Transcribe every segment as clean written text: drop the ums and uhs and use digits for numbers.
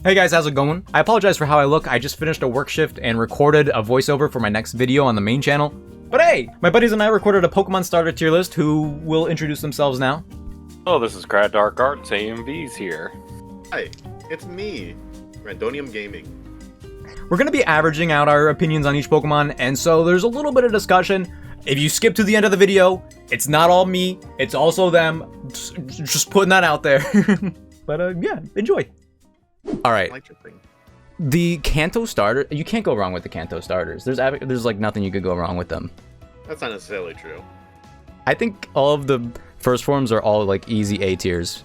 Hey guys, how's it going? I apologize for how I look. I just finished a work shift and recorded a voiceover for my next video on the main channel. But hey, my buddies and I recorded a Pokemon starter tier list who will introduce themselves now. Oh, this is Grad Dark Arts, AMV's here. Hi, it's me, Randonium Gaming. We're going to be averaging out our opinions on each Pokemon, and so there's a little bit of discussion. If you skip to the end of the video, it's not all me, it's also them. Just putting that out there. But yeah, enjoy. Alright, the Kanto starter, you can't go wrong with the Kanto starters. There's like nothing you could go wrong with them. That's not necessarily true. I think all of the first forms are all like easy A tiers,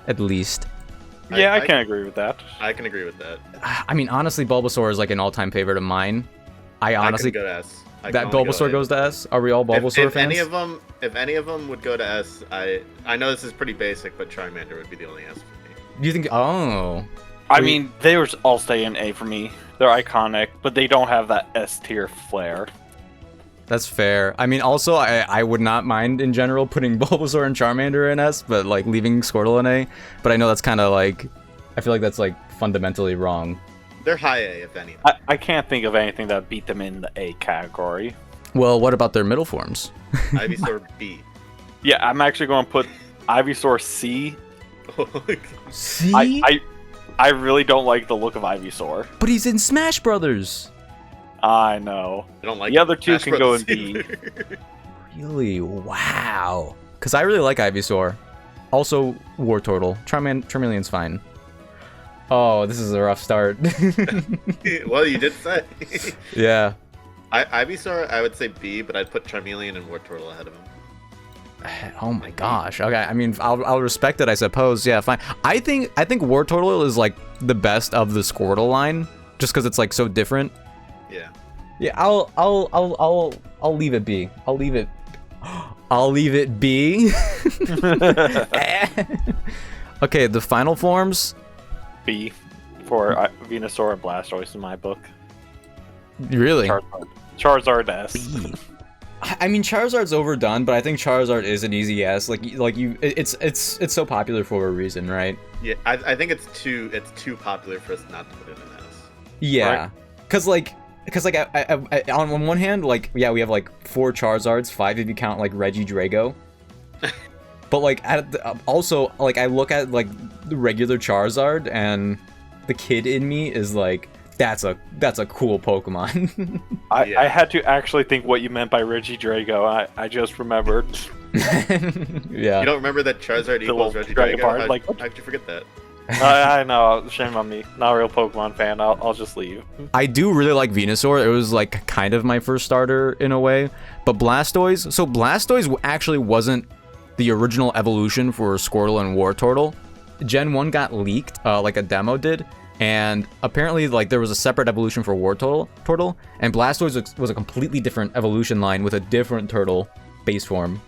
at least. Yeah, I can agree with that. I can agree with that. I mean, honestly, Bulbasaur is like an all-time favorite of mine. I honestly go to S. That Bulbasaur goes to S. Are we all Bulbasaur fans? If any of them would go to S, I know this is pretty basic, but Charmander would be the only S for me. Do you think? Oh. I mean, they were all stay in A for me. They're iconic, but they don't have that S tier flair. That's fair. I mean, also, I would not mind in general putting Bulbasaur and Charmander in S, but like leaving Squirtle in A. But I know that's kind of like, I feel like that's like fundamentally wrong. They're high A, if anything. I can't think of anything that beat them in the A category. Well, what about their middle forms? Ivysaur B. Yeah, I'm actually going to put Ivysaur C. C? I really don't like the look of Ivysaur. But he's in Smash Brothers. I know. I don't like the other two can go in B. Really? Wow. Because I really like Ivysaur. Also, Wartortle. Charmeleon's fine. Oh, this is a rough start. Well, you did say. Yeah. Ivysaur, I would say B, but I'd put Charmeleon and Wartortle ahead of him. Oh my gosh. Okay, I mean, I'll respect it, I suppose. Yeah, fine. I think Wartortle is like the best of the Squirtle line, just because it's like so different. Yeah. Yeah, I'll leave it B. I'll leave it B. Okay, the final forms. B for Venusaur and Blastoise in my book. Really? Charizard S. B. I mean, Charizard's overdone, but I think Charizard is an easy S. It's so popular for a reason, right? Yeah, I think it's too popular for us not to put it in S. Yeah, because I, on one hand, like, yeah, we have like 4 Charizards, 5 if you count like Regidrago. But like also, like, I look at like the regular Charizard, and the kid in me is like, that's a cool Pokemon. I had to actually think what you meant by Regidrago. I just remembered. Yeah. You don't remember that Charizard equals Regidrago? How'd you forget that? I know. Shame on me. Not a real Pokemon fan. I'll just leave. I do really like Venusaur. It was like kind of my first starter in a way. But Blastoise. So Blastoise actually wasn't the original evolution for Squirtle and Wartortle. Gen 1 got leaked, like a demo did. And apparently, like, there was a separate evolution for Wartortle, and Blastoise was a completely different evolution line with a different turtle base form.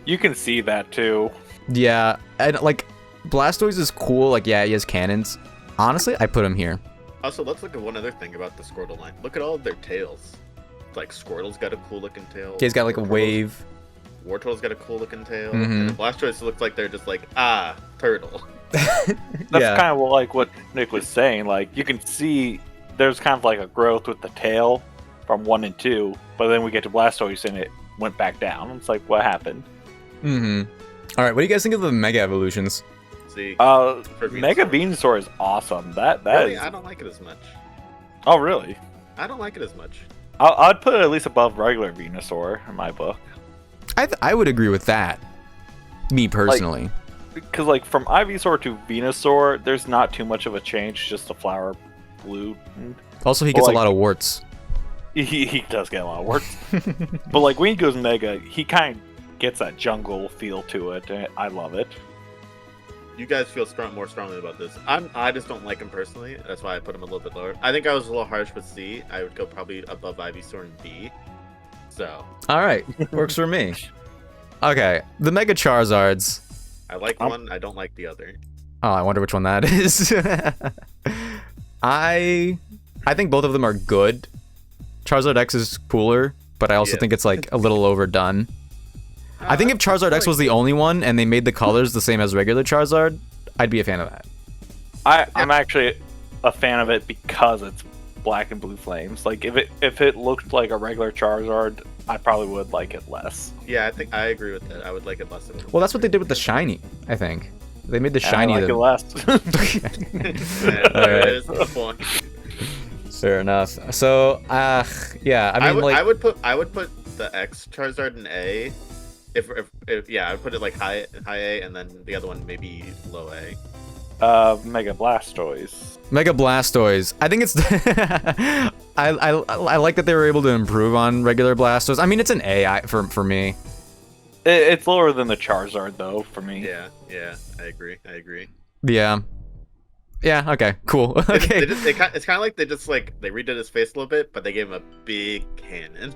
You can see that too. Yeah, and like, Blastoise is cool. Like, yeah, he has cannons. Honestly, I put him here. Also, let's look at one other thing about the Squirtle line. Look at all of their tails. Like, Squirtle's got a cool looking tail. He's got like a wave. Wartortle's got a cool looking tail. Mm-hmm. And Blastoise looks like they're just like, turtle. That's kind of like what Nick was saying. Like, you can see there's kind of like a growth with the tail from 1 and 2, but then we get to Blastoise and it went back down. It's like, what happened? Mm-hmm. All right, what do you guys think of the Mega Evolutions? See, Mega Venusaur is awesome. That really, is... I don't like it as much. Oh, really? I don't like it as much. I'd put it at least above regular Venusaur in my book. I would agree with that. Me personally. Because, like, from Ivysaur to Venusaur, there's not too much of a change, just the flower blue. Also, he gets a lot of warts. He does get a lot of warts. But, like, when he goes Mega, he kind of gets that jungle feel to it, and I love it. You guys feel more strongly about this. I just don't like him personally. That's why I put him a little bit lower. I think I was a little harsh with C. I would go probably above Ivysaur and B. So. All right, works for me. Okay, the Mega Charizards. I like one, I don't like the other. Oh, I wonder which one that is. I think both of them are good. Charizard X is cooler, but I also think it's like a little overdone. I think if Charizard X was the only one and they made the colors the same as regular Charizard, I'd be a fan of that. I'm actually a fan of it because it's black and blue flames. Like if it looked like a regular Charizard, I probably would like it less. Yeah, I think I agree with that. I would like it less. Well, that's what they did with the shiny. I think they made the shiny. I like it less. There's the point. Fair enough. So, yeah, I mean, I would put the X Charizard in A. If I would put it like high A, and then the other one maybe low A. Mega Blastoise. Mega Blastoise. I think it's. I like that they were able to improve on regular Blastoise. I mean, it's an A for me. It's lower than the Charizard though for me. Yeah, I agree. Yeah. Yeah. Okay. Cool. Okay. It's kind of like they redid his face a little bit, but they gave him a big cannon.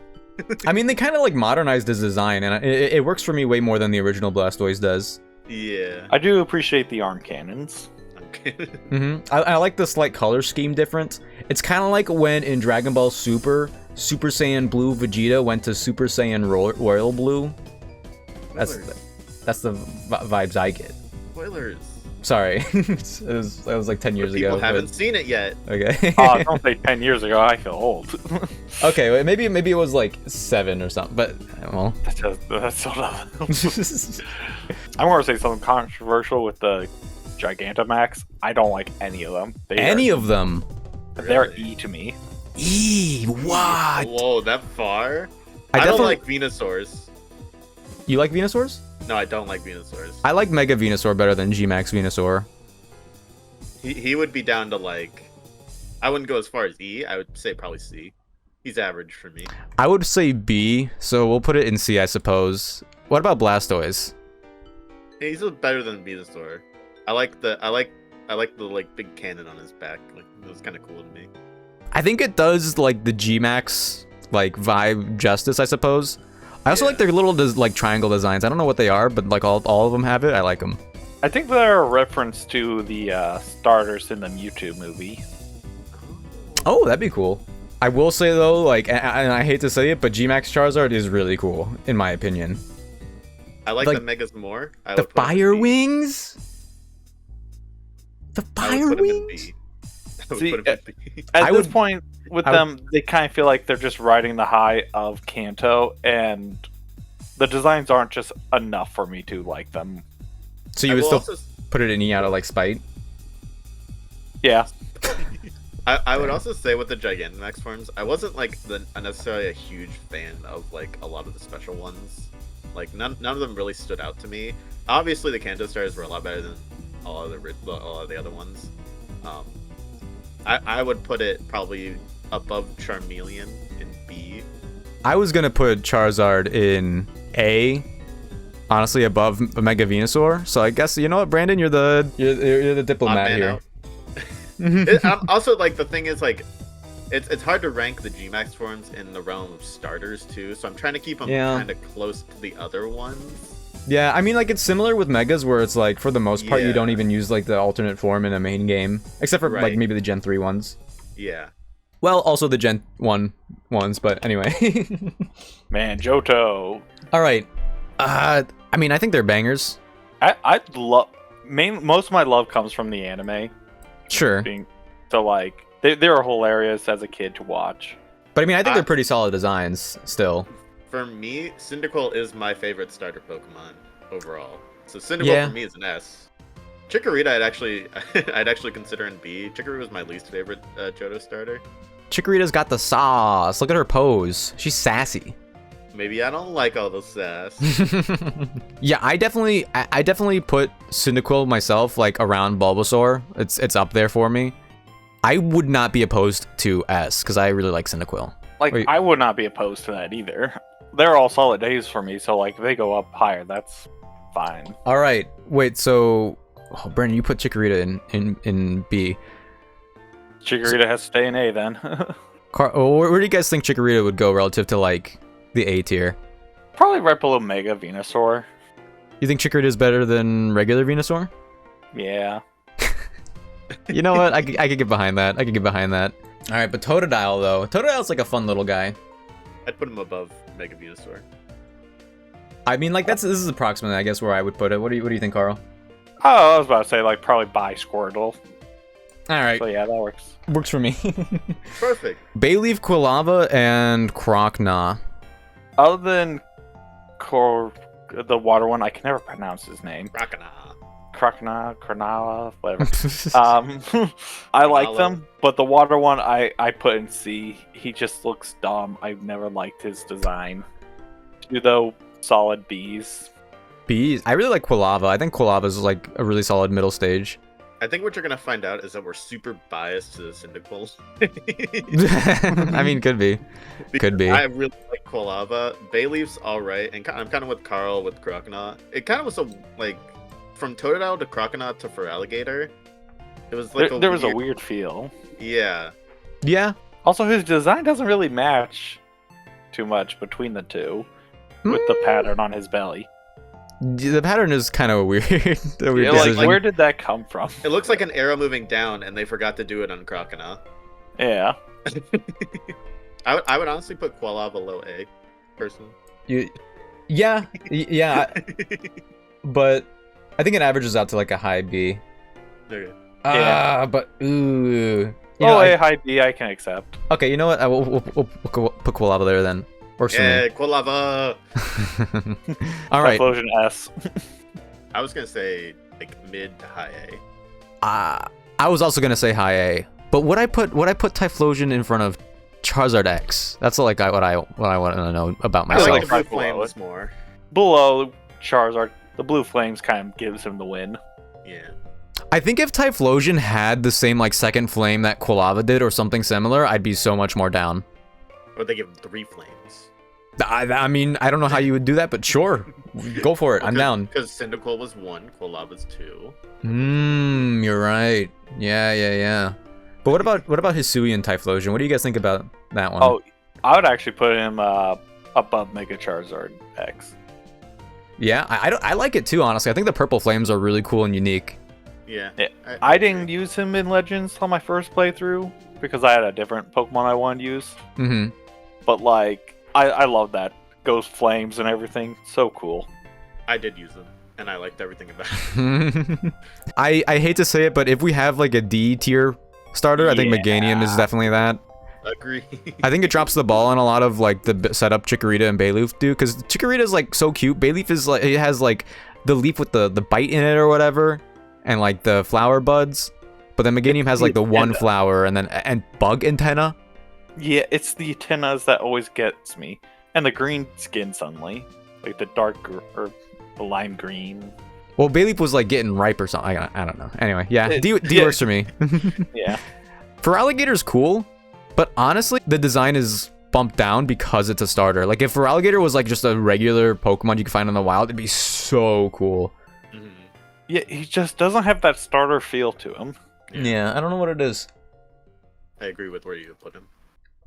I mean, they kind of like modernized his design, and it works for me way more than the original Blastoise does. Yeah. I do appreciate the arm cannons. I like the slight color scheme difference. It's kind of like when in Dragon Ball Super Saiyan Blue Vegeta went to Super Saiyan Royal Blue. That's the vibes I get. Spoilers. Sorry, that was like 10 years ago. People haven't seen it yet. Okay. Oh, don't say 10 years ago. I feel old. Okay, well, maybe it was like 7 or something. But well, that's so dumb. I want to say something controversial with the Gigantamax. I don't like any of them. They're E to me. E, what? Whoa, that far? I don't like Venusaurs. You like Venusaurs? No, I don't like Venusaurs. I like Mega Venusaur better than G-Max Venusaur. He would be down to like... I wouldn't go as far as E. I would say probably C. He's average for me. I would say B, so we'll put it in C, I suppose. What about Blastoise? Yeah, he's better than Venusaur. I like the like big cannon on his back. Like it was kind of cool to me. I think it does like the G-Max like vibe justice, I suppose. I also like their little like triangle designs. I don't know what they are, but like all of them have it. I like them. I think they're a reference to the starters in the Mewtwo movie. Oh, that'd be cool. I will say though, like, and I hate to say it, but G-Max Charizard is really cool in my opinion. I like the Megas more. The Fire Wings. The Fire Wings. See, at this point with them, they kind of feel like they're just riding the high of Kanto, and the designs aren't just enough for me to like them. So you would still put it in E out of like spite? Yeah. I would also say with the Gigantamax forms, I wasn't like necessarily a huge fan of like a lot of the special ones. Like none of them really stood out to me. Obviously, the Kanto stars were a lot better than all of the other ones. I would put it probably above Charmeleon in B. I was gonna put Charizard in A, honestly above Mega Venusaur. So I guess you know what, Brandon, you're the diplomat here. Also, like the thing is, like it's hard to rank the G-Max forms in the realm of starters too. So I'm trying to keep them kind of close to the other ones. Yeah, I mean, like, it's similar with Megas, where it's, like, for the most part, you don't even use, like, the alternate form in a main game. Except for, like, maybe the Gen 3 ones. Yeah. Well, also the Gen 1 ones, but anyway. Man, Johto. Alright. I mean, I think they're bangers. I love... Most of my love comes from the anime. Sure. So, like, they were hilarious as a kid to watch. But, I mean, I think they're pretty solid designs, still. For me, Cyndaquil is my favorite starter Pokemon overall. So Cyndaquil for me is an S. Chikorita I'd actually consider in B. Chikorita was my least favorite Johto starter. Chikorita's got the sauce. Look at her pose. She's sassy. Maybe I don't like all the sass. Yeah, I definitely put Cyndaquil myself like around Bulbasaur. It's up there for me. I would not be opposed to S because I really like Cyndaquil. Like I would not be opposed to that either. They're all solid A's for me, so like if they go up higher, that's fine. All right, wait. So, Brandon, you put Chikorita in B. Chikorita has to stay in A then. Where do you guys think Chikorita would go relative to like the A tier? Probably right below Mega Venusaur. You think Chikorita is better than regular Venusaur? Yeah. You know what? I could get behind that. All right, but Totodile though. Totodile's like a fun little guy. I'd put him above Mega Venusaur. I mean, like this is approximately, I guess, where I would put it. What do you think, Carl? Oh, I was about to say like probably by Squirtle. All right. So yeah, that works. Works for me. Perfect. Bayleaf, Quilava, and Croconaw. Other than the water one, I can never pronounce his name. Croconaw, whatever. I like them, but the water one I put in C. He just looks dumb. I've never liked his design. Though solid Bs. Bs. I really like Quilava. I think Quilava is like a really solid middle stage. I think what you're gonna find out is that we're super biased to the Cyndaquil. I mean, could be. Could be. I really like Quilava. Bayleaf's alright, and I'm kind of with Carl with Croconaw. It kind of was like from Totodile to Croconaw to Feraligatr. It was like there was a weird feel. Yeah. Yeah. Also, his design doesn't really match too much between the two, with the pattern on his belly. The pattern is kind of weird. Where did that come from? It looks like an arrow moving down, and they forgot to do it on Croconaw. Yeah. I would honestly put Quilava low A, personally. Yeah. But I think it averages out to like a high B. Okay. But ooh. A, high B, I can accept. Okay, you know what? We'll put Quilava there then. Works for me. Quilava! All right. Typhlosion S. I was gonna say like mid to high A. I was also gonna say high A, but would I put Typhlosion in front of Charizard X? That's like what I want to know about myself. I like the Blue Flames more. Below Charizard, the Blue Flames kind of gives him the win. Yeah. I think if Typhlosion had the same like second flame that Quilava did or something similar, I'd be so much more down. Or they give him 3 flames. I mean, I don't know how you would do that, but sure. Go for it. I'm down. Because Cyndaquil was 1, Quilava's 2. You're right. Yeah. But what about Hisuian Typhlosion? What do you guys think about that one? Oh, I would actually put him above Mega Charizard X. Yeah, I like it too, honestly. I think the purple flames are really cool and unique. Yeah. I didn't use him in Legends on my first playthrough because I had a different Pokemon I wanted to use. Mm-hmm. But like, I love that. Ghost Flames and everything. So cool. I did use them, and I liked everything about it. I hate to say it, but if we have like a D tier starter, I think Meganium is definitely that. Agree. I think it drops the ball on a lot of like the setup Chikorita and Bayleaf do, because Chikorita is like so cute. Bayleaf is like, it has like the leaf with the bite in it or whatever, and like the flower buds. But then Meganium has like the one flower and bug antenna. Yeah, it's the antennas that always gets me, and the green skin suddenly, like the dark or the lime green. Well, Bayleaf was like getting ripe or something. I don't know. Anyway, yeah, D works for me. Yeah. Feraligator's cool, but honestly, the design is bumped down because it's a starter. Like if Feraligator was like just a regular Pokemon you could find in the wild, it'd be so cool. Mm-hmm. Yeah, he just doesn't have that starter feel to him. Yeah, I don't know what it is. I agree with where you put him.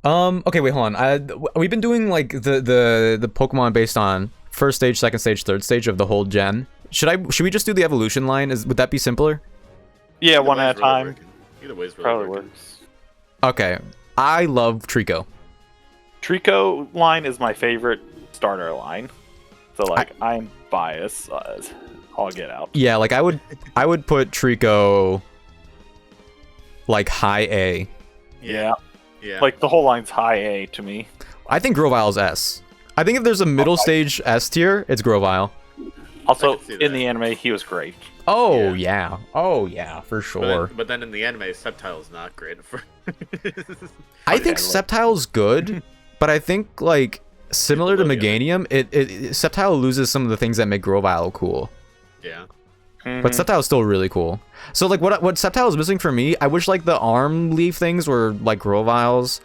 Okay, wait, hold on. We've been doing like the Pokemon based on first stage, second stage, third stage of the whole gen. Should we just do the evolution line? Would that be simpler? Yeah, one at a time. Either way is really Probably working. works. Okay, I love Trico. Trico line is my favorite starter line. So like I'm biased. I'll get out. Yeah, like I would put Trico like high A. Yeah. Yeah. Like the whole line's high A to me. I think Grovile's S. I think if there's a middle stage S tier, it's Grovile. Also, in the anime, he was great. Oh yeah. Oh yeah, for sure. But then in the anime, Sceptile's not great. I think Sceptile's good, but I think like similar to Meganium, Sceptile loses some of the things that make Grovile cool. Yeah. But Sceptile's still really cool. So like what Sceptile is missing for me, I wish like the arm leaf things were like Grovile's.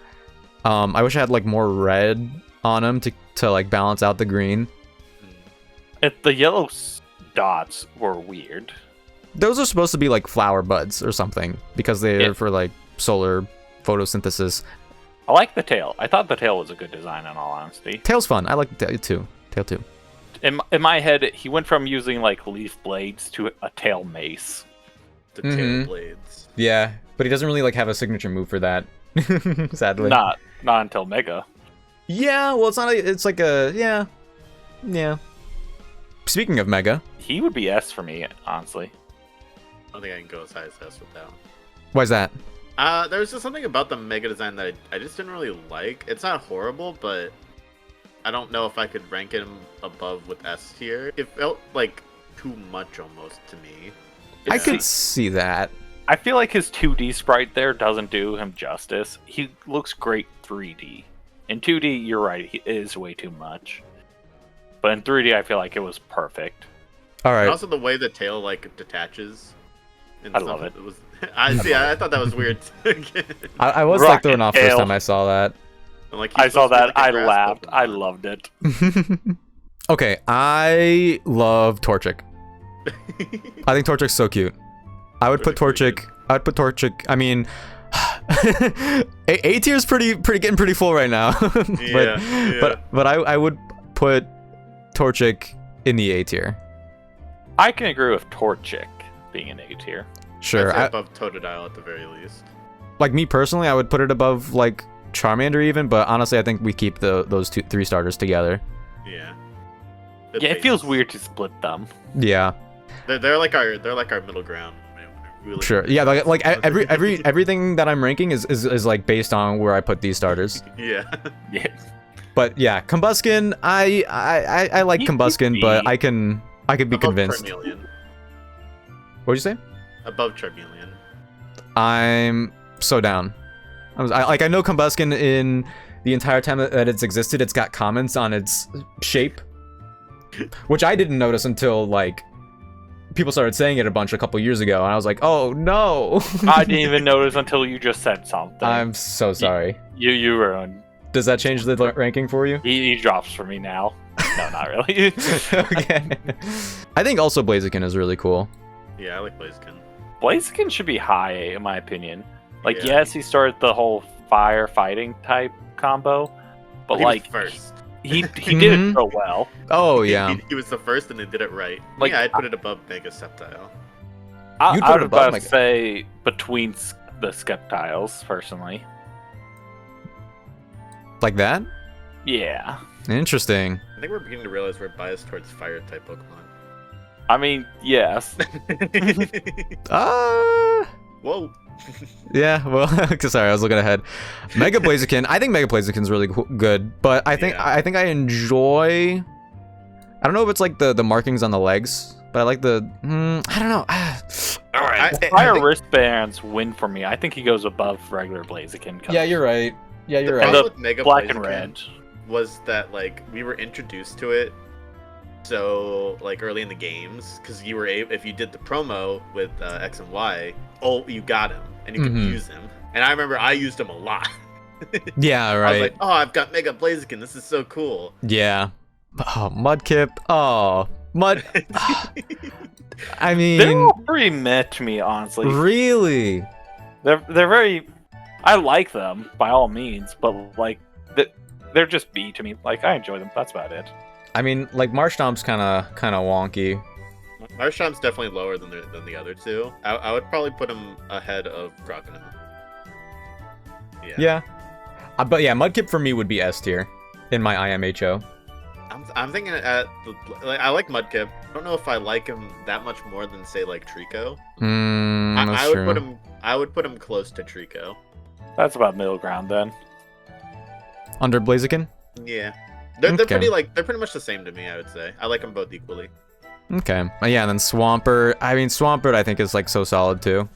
I wish I had like more red on them to like balance out the green. The yellow dots were weird. Those are supposed to be like flower buds or something because they're for like solar photosynthesis. I like the tail. I thought the tail was a good design in all honesty. Tail's fun. I like the tail too. In my head, he went from using like leaf blades to a tail mace. The tail blades. Yeah, but he doesn't really like have a signature move for that. Sadly. Not until Mega. Yeah, well, it's not. It's like a yeah. Speaking of Mega, he would be S for me, honestly. I don't think I can go as high as S with that one. Why's that? There was just something about the Mega design that I just didn't really like. It's not horrible, but I don't know if I could rank him above with S tier. It felt like too much almost to me. I could see that. I feel like his 2D sprite there doesn't do him justice. He looks great 3D. In 2D, you're right, it is way too much. But in 3D, I feel like it was perfect. All right. And also the way the tail like detaches. I love it. It was. I thought that was weird. I was like thrown off first time I saw that. Like, I saw that. Like I laughed. I loved it. Okay, I love Torchic. I think Torchic's so cute. I would put Torchic. I mean, A tier is getting pretty full right now. but I would put Torchic in the A tier. I can agree with Torchic being an A tier. Sure. Above Totodile at the very least. Like me personally, I would put it above like Charmander even, but honestly, I think we keep those 3 starters together. Yeah. It feels weird to split them. Yeah. They're like our middle ground. Really sure. Yeah. Like everything that I'm ranking is like based on where I put these starters. Yeah. Yeah. But yeah, Combuskin. I like Combuskin, but I could be convinced. Charmeleon. What'd you say? Above Charmeleon. I'm so down. I know Combuskin in the entire time that it's existed, it's got comments on its shape, which I didn't notice until like people started saying it a couple years ago, and I was like, oh no. I didn't even notice until you just said something. I'm so sorry. You ruined. Does that change the ranking for you? He drops for me now. No, not really. Okay. I think also Blaziken is really cool. Yeah, I like Blaziken. Blaziken should be high, in my opinion. Like, yes, he started the whole fire fighting type combo, but like first. He did it so well. Oh yeah, he was the first and he did it right. Like, yeah, I'd put it above Mega Sceptile. I would about to say between the Sceptiles, personally. Like that? Yeah. Interesting. I think we're beginning to realize we're biased towards fire type Pokemon. I mean, yes. Whoa. Yeah, well, sorry, I was looking ahead. Mega Blaziken. I think Mega Blaziken's really good, but I think I enjoy. I don't know if it's like the markings on the legs, but I like the. I don't know. All right, fire wristbands win for me. I think he goes above regular Blaziken. Yeah, you're right. Yeah, you're right. right. With Mega Black Blaziken and red was that like we were introduced to it. So, like, early in the games, because you were able, if you did the promo with X and Y, you got him, and you could use him. And I remember I used him a lot. Yeah, right. I was like, oh, I've got Mega Blaziken, this is so cool. Yeah. Oh, Mudkip. Oh, Mud. I mean... They're all pretty meh to me, honestly. Really? They're very... I like them, by all means, but, like, they're just B to me. Like, I enjoy them, that's about it. I mean, like, Marshtomp's kind of wonky. Marshtomp's definitely lower than the other two. I would probably put him ahead of Crocodile. Yeah. But yeah, Mudkip for me would be S tier in my IMHO. I'm thinking I like Mudkip. I don't know if I like him that much more than say like Trico. I would put him close to Trico. That's about middle ground then. Under Blaziken? Yeah. They're pretty they're pretty much the same to me, I would say. I like them both equally. Okay. Yeah, and then Swampert. I mean, Swampert I think is like so solid too.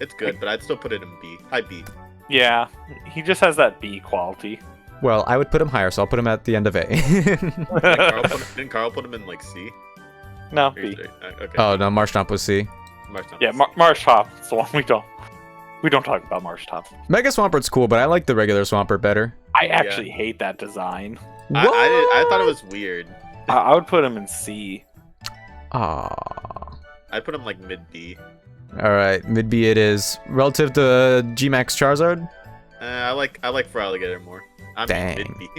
It's good, but I'd still put it in B. High B. Yeah, he just has that B quality. Well, I would put him higher, so I'll put him at the end of A. Didn't Carl put him in like C? No, B. Okay. Oh no, Marshtomp was C. Yeah, Marshtomp's the one we don't talk about Marshtomp. Mega Swampert's cool, but I like the regular Swampert better. I actually hate that design. I thought it was weird. I would put him in C. Aww. I'd put him like mid B. Alright, mid B it is. Relative to G-Max Charizard? I like Feraligatr more. Dang. Mid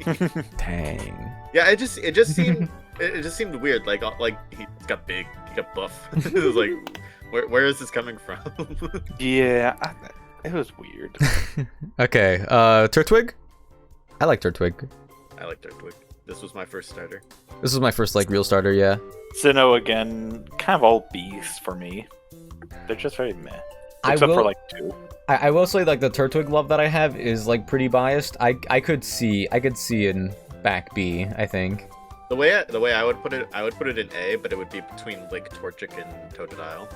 B. Dang. Yeah, it just seemed weird. Like he got big, he got buff. It was like, where is this coming from? Yeah, it was weird. Okay, Turtwig? I like Turtwig. I like Turtwig. This was my first starter. This was my first like real starter, yeah. Sinnoh again, kind of all B's for me. They're just very meh. Except for like 2. I will say like the Turtwig love that I have is like pretty biased. I could see in back B, I think. The way I would put it in A, but it would be between like Torchic and Totodile.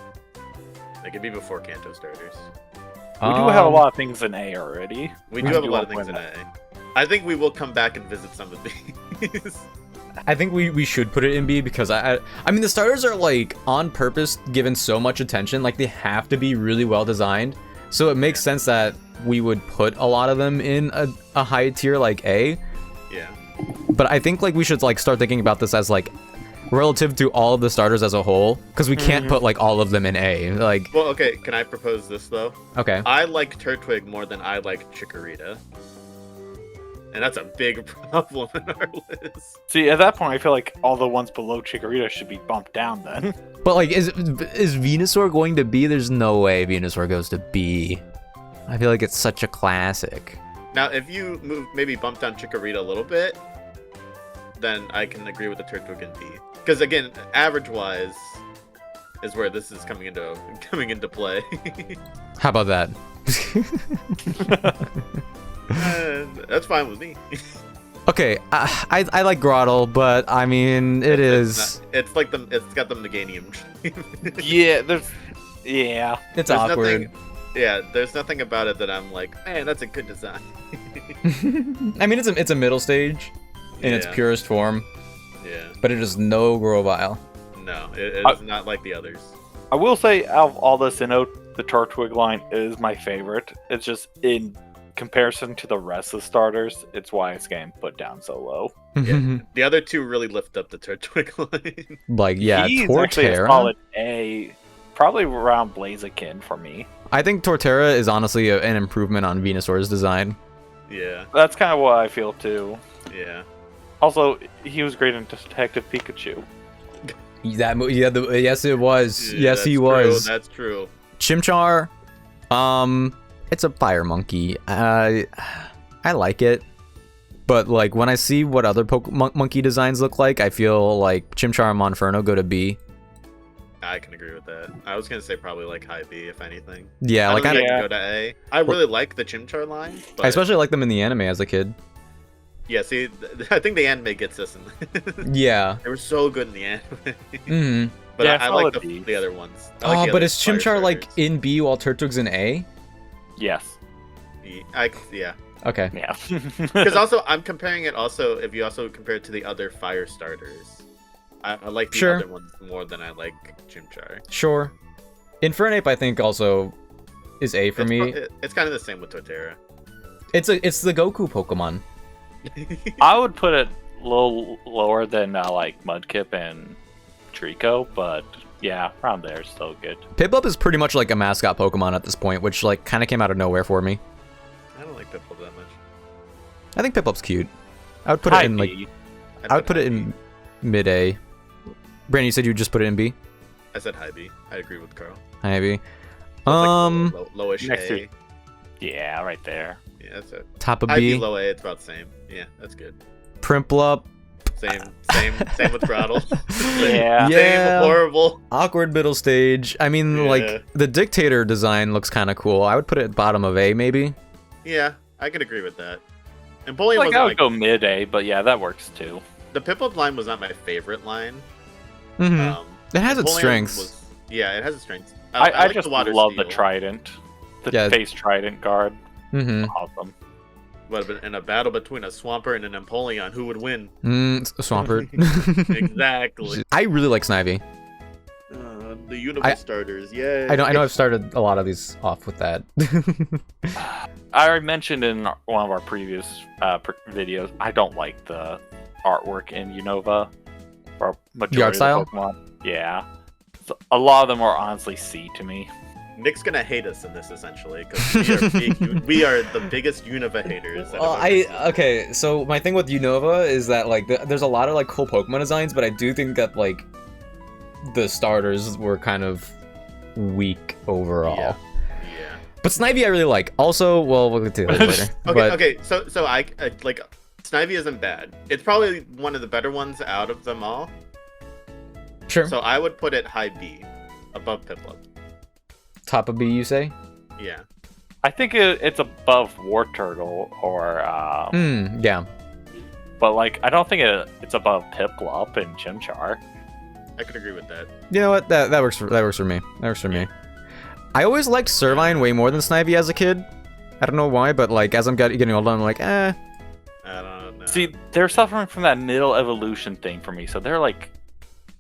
Like it'd be before Kanto starters. We do have a lot of things in A already. We do have a lot of things in A. I think we will come back and visit some of these. I think we should put it in B because I mean the starters are like on purpose given so much attention, like they have to be really well designed. So it makes sense that we would put a lot of them in a high tier like A. Yeah. But I think like we should like start thinking about this as like relative to all of the starters as a whole, because we can't put like all of them in A. Like, well, okay, can I propose this though? Okay. I like Turtwig more than I like Chikorita. And that's a big problem in our list. See, at that point, I feel like all the ones below Chikorita should be bumped down then. But like, is Venusaur going to B? There's no way Venusaur goes to B. I feel like it's such a classic. Now, if you maybe bump down Chikorita a little bit, then I can agree with the Turtwig in B. Because again, average-wise, is where this is coming into play. How about that? That's fine with me. Okay, I like Grottle, but I mean it's it's got the Meganium. Yeah, it's awkward. There's nothing about it that I'm like, man, that's a good design. I mean, it's a middle stage in its purest form. Yeah. But it is no Grovyle. No, it is not like the others. I will say, out of all the Sinnoh, the Turtwig line is my favorite. It's just in comparison to the rest of the starters, it's why it's getting put down so low. Yeah. The other two really lift up the Turtwig line. Like, yeah, He's actually a solid A, probably around Blaziken for me. I think Torterra is honestly an improvement on Venusaur's design. Yeah. That's kind of what I feel too. Yeah. Also, he was great in Detective Pikachu. Yes, it was. Yeah, yes, he was. That's true. Chimchar, it's a fire monkey. I like it, but like when I see what other monkey designs look like, I feel like Chimchar and Monferno go to B. I can agree with that. I was gonna say probably like high B, if anything. Yeah, like I go to A. I really like the Chimchar line. But... I especially like them in the anime as a kid. Yeah, see, I think the anime gets us in. Yeah. They were so good in the anime. Mm-hmm. But yeah, I like the other ones. But is Chimchar like in B while Turtwig's in A? Yes. Yeah. Okay. Yeah. Because also, I'm comparing it also, if you also compare it to the other fire starters. I like the other ones more than I like Chimchar. Sure. Infernape, I think, also is A for me. It's kind of the same with Torterra. It's the Goku Pokemon. I would put it a little lower than like Mudkip and Trico, but yeah, around there is still good. Piplup is pretty much like a mascot Pokemon at this point, which like kind of came out of nowhere for me. I don't like Piplup that much. I think Piplup's cute. I would put it in like I would put it in mid A. Brandon, you said you just put it in B? I said high B. I agree with Carl. High B. Lowish A. Yeah, right there. Yeah, that's it. Top of B. B. High B, low A, it's about the same. Yeah, that's good. Primplup. Same with Grottle. Same, horrible. Awkward middle stage. I mean, like, the Dictator design looks kind of cool. I would put it at bottom of A, maybe. Yeah, I could agree with that. Empoleon I would go mid A, but yeah, that works too. The Piplup line was not my favorite line. Mm-hmm. It has its strengths. It has its strengths. I like just the water love steel. the Trident. The face Trident guard. Mm-hmm. Awesome. But in a battle between a Swampert and an Empoleon, who would win? Swampert. Exactly. I really like Snivy. The Unova starters, yeah. I know I've started a lot of these off with that. I already mentioned in one of our previous videos, I don't like the artwork in Unova. Or majority the art style? Of the Pokemon. Yeah. So a lot of them are honestly C to me. Nick's gonna hate us in this essentially because we are the biggest Unova haters. Okay, so my thing with Unova is that like there's a lot of like cool Pokemon designs, but I do think that like the starters were kind of weak overall. Yeah. But Snivy I really like. Also, well, we'll get to that later. Okay. So I like Snivy isn't bad. It's probably one of the better ones out of them all. Sure. So I would put it high B, above Piplup. top of B, you say? Yeah. I think it's above War Turtle or Yeah. but like I don't think it's above Piplup and Chimchar. I could agree with that. You know what? That works for me. That works for me. I always liked Servine way more than Snivy as a kid. I don't know why, but like as I'm getting older, I'm like, I don't know. See, they're suffering from that middle evolution thing for me, so they're like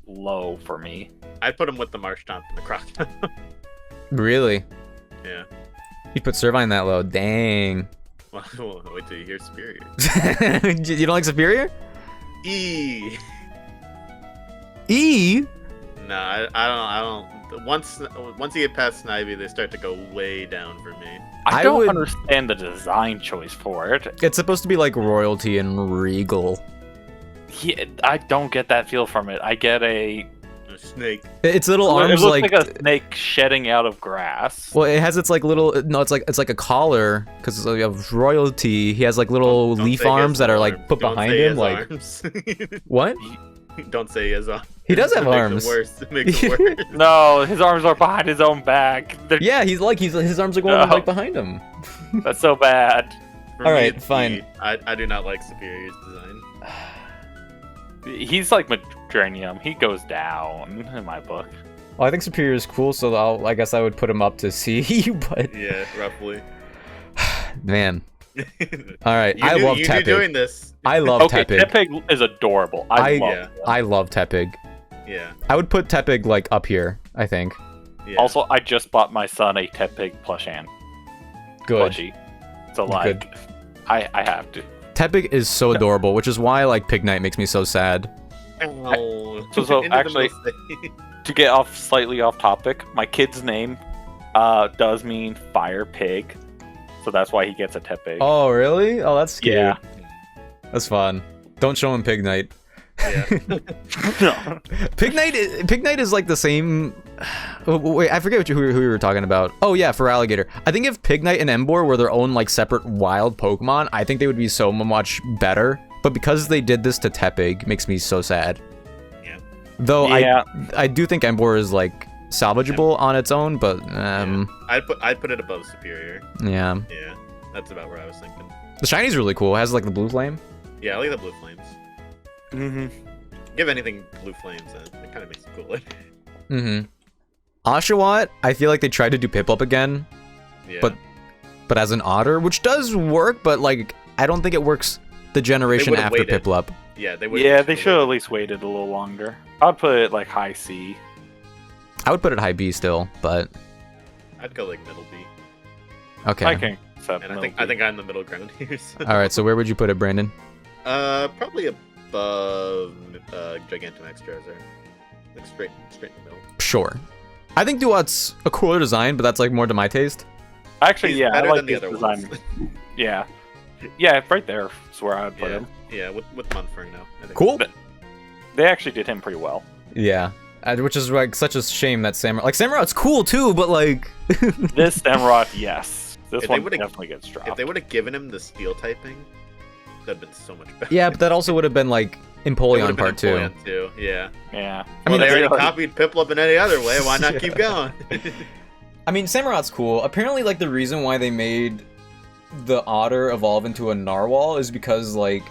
low for me. I'd put them with the Marshtomp and the Crocodile. Really? Yeah. You put Servine that low? Dang. Well, wait till you hear Superior. You don't like Superior? E. E? No, I don't. Once you get past Snivy, they start to go way down for me. I don't understand the design choice for it. It's supposed to be like royalty and regal. Yeah, I don't get that feel from it. I get a snake. Its little arms it looks like a snake shedding out of grass. Well, it has its like little it's like a collar because of royalty. He has like little leaf arms that are like put behind him. Like what? Don't say he has arms. He does have arms. It makes it worse. No, his arms are behind his own back. Yeah, his arms are going like behind him. That's so bad. All right, fine. I do not like Superior's design. He's like Madrenium. He goes down in my book. Well, I think Superior is cool, so I guess I would put him up to C. But yeah, roughly. Man. All right, I love Tepig. Doing this. I love Tepig. Tepig is adorable. I love Tepig. Yeah. I would put Tepig like up here, I think. Yeah. Also, I just bought my son a Tepig plushie. Good. Plushie. So like, good. I have to. Tepig is so adorable, which is why like Pignite makes me so sad. Oh. So actually, to get slightly off topic, my kid's name does mean fire pig, so that's why he gets a Tepig. Oh really? Oh, that's cute. Yeah. That's fun. Don't show him Pignite. Yeah. Pignite is like the same. Oh, wait, I forget who we were talking about. Oh yeah, for Alligator. I think if Pignite and Emboar were their own like separate wild Pokemon, I think they would be so much better. But because they did this to Tepig, makes me so sad. Yeah. Though I do think Emboar is like salvageable on its own, but I'd put it above Superior. Yeah. Yeah, that's about where I was thinking. The shiny's really cool. It has like the blue flame. Yeah, I like the blue flames. Mm-hmm. Give anything blue flames, it kind of makes it cooler. Mm-hmm. Oshawott, I feel like they tried to do Piplup again, Yeah. but as an otter, which does work, but like I don't think it works the generation after waited. Piplup. Yeah, they should have at least waited a little longer. I'd put it like high C. I would put it high B still, but I'd go like middle B. Okay. I can accept. And I think I'm the middle ground here. So. All right, so where would you put it, Brandon? Probably above Gigantamax Charizard. Like straight in the middle. Sure. I think Duat's a cooler design, but that's like more to my taste. Actually, He's yeah, better I like than the his other design. ones. Yeah. Yeah, right there is where I would put him. Yeah, with Munfern now. I think. Cool. They actually did him pretty well. Yeah. Which is like such a shame that Samurot's cool too, but like This Samurott, yes. This If one they would've- definitely gets dropped. If they would have given him the steel typing, that'd been so much better. yeah, but that also would have been like It Empoleon would've been part 2. Empoleon too. Yeah. Yeah. I mean, Well, they already really- copied Piplup in any other way. Why not keep going? I mean, Samurot's cool. Apparently, like, the reason why they made the otter evolve into a narwhal is because, like,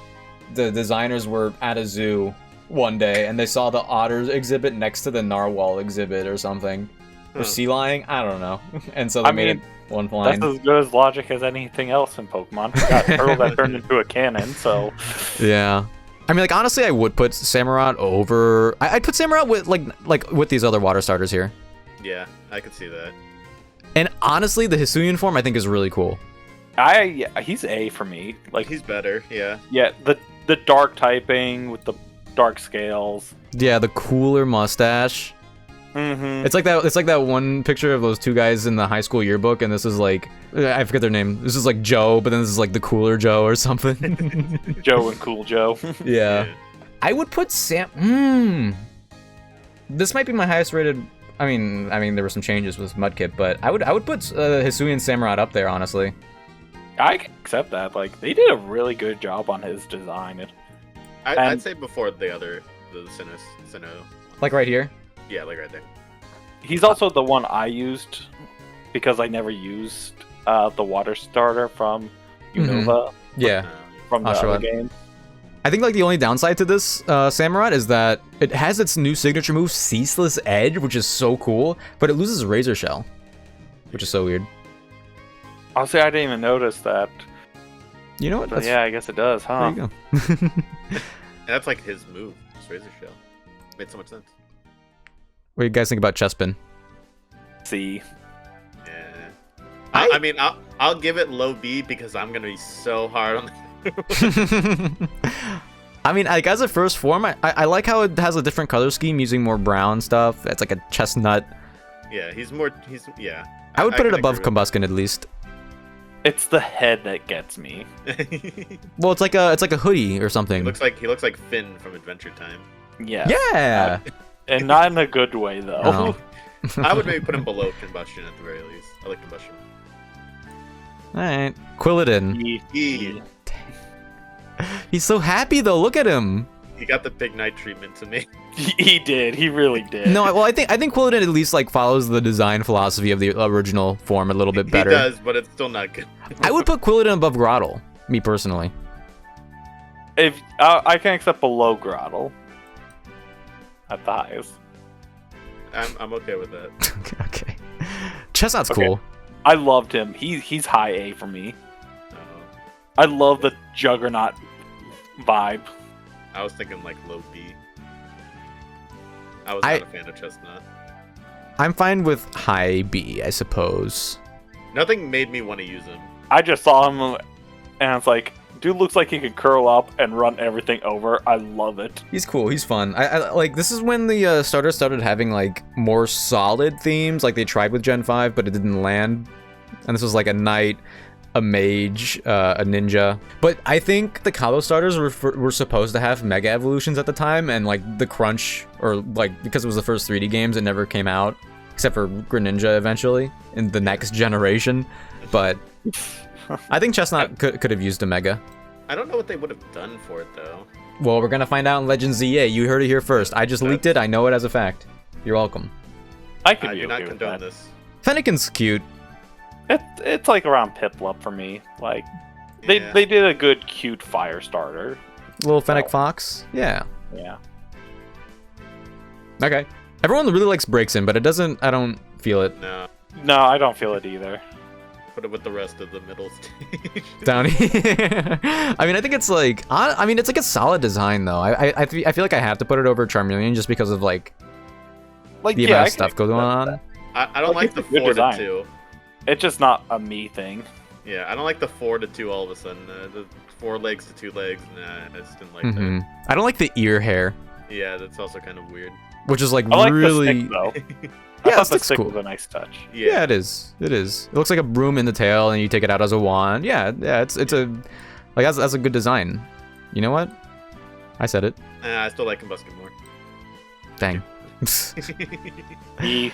the designers were at a zoo one day, and they saw the otter exhibit next to the narwhal exhibit or something. Or sea lion? I don't know. And so they made it one line. That's as good as logic as anything else in Pokemon. We got turtle that turned into a cannon, so... Yeah. I mean, like, honestly, I would put Samurott over... I'd put Samurott with, like with these other water starters here. Yeah, I could see that. And honestly, the Hisuian form, I think, is really cool. He's A for me. Like, He's better, yeah. yeah, the dark typing with the dark scales. Yeah, the cooler mustache. Mm-hmm. It's like that one picture of those two guys in the high school yearbook, and this is like, I forget their name. This is like Joe, but then this is like the cooler Joe or something. Joe and Cool Joe. Yeah. I would put This might be my highest rated. I mean, there were some changes with Mudkip, but I would put Hisuian Samurott up there, honestly. I can accept that. Like, they did a really good job on his design. I'd say before the Sinnoh. Like right here. Yeah, like right there. He's also the one I used because I never used the water starter from Unova Yeah. from the Oshawott. other game. I think like the only downside to this Samurott is that it has its new signature move, Ceaseless Edge, which is so cool, but it loses Razor Shell, which is so weird. Honestly, I didn't even notice that. You know what? But yeah, I guess it does, huh? There you go. That's like his move, just Razor Shell. Made so much sense. What do you guys think about Chespin? See. Yeah. I mean, I'll give it low B because I'm gonna be so hard on. I mean, like as a first form, I like how it has a different color scheme using more brown stuff. It's like a chestnut. Yeah, yeah. I would put it can above agree Combuskin at least. It's the head that gets me. with that. Well, it's like a hoodie or something. He looks like Finn from Adventure Time. Yeah. Yeah. And not in a good way, though. No. I would maybe put him below Combustion at the very least. I like Combustion. All right, Quilladin. He He's so happy though. Look at him. got the big night treatment to me. He did. He really did. No, well, I think Quilladin at least like follows the design philosophy of the original form a little bit better. He does, but it's still not good. I would put Quilladin above Grottle, me personally. If I can accept below Grottle. At the highest. I'm okay with that. Okay. Chestnut's Okay. cool. I loved him. He's high A for me. Uh, I love the Juggernaut vibe. I was thinking like low B. I was not a fan of Chestnut. I'm fine with high B, I suppose. Nothing made me want to use him. I just saw him and it's like, dude looks like he could curl up and run everything over. I love it. He's cool. He's fun. I like this is when the starters started having like more solid themes. Like they tried with Gen 5, but it didn't land. And this was like a knight, a mage, a ninja. But I think the Kalos starters were supposed to have mega evolutions at the time, and like the crunch, or like because it was the first 3D games, it never came out, except for Greninja eventually in the next generation. But I think Chestnut could have used a mega. I don't know what they would have done for it though. Well, we're gonna find out in Legends ZA. You heard it here first. I just leaked it. I know it as a fact. You're welcome. I could I be do not okay with condone that. this. Fennekin's cute. It's like around Piplup for me. Like Yeah. they did a good cute fire starter. Little Fennec Oh. Fox. Yeah. Yeah. Okay. Everyone really likes Breaksin, but it doesn't. I don't feel it. No, No, I don't feel it either. put it with the rest of the middle stage. Down here. I mean, I think it's like. I mean, it's like a solid design though. I feel like I have to put it over Charmeleon just because of like Like the yeah, amount I of stuff can going accept on. that. I don't like it's the a good 4 design. to 2. It's just not a me thing. Yeah, I don't like the 4 to 2 all of a sudden. The 4 legs to 2 legs. Nah, I just didn't like Mhm. I don't like the ear hair, that. Yeah, that's also kind of weird. which is like I like really. the stick though. Yeah, I thought the stick's stick cool. was a nice touch. Yeah, it is. It is. It looks like a broom in the tail, and you take it out as a wand. Yeah, yeah. It's a like that's a good design. You know what? I said it. I still like Combuskin more. Dang. E.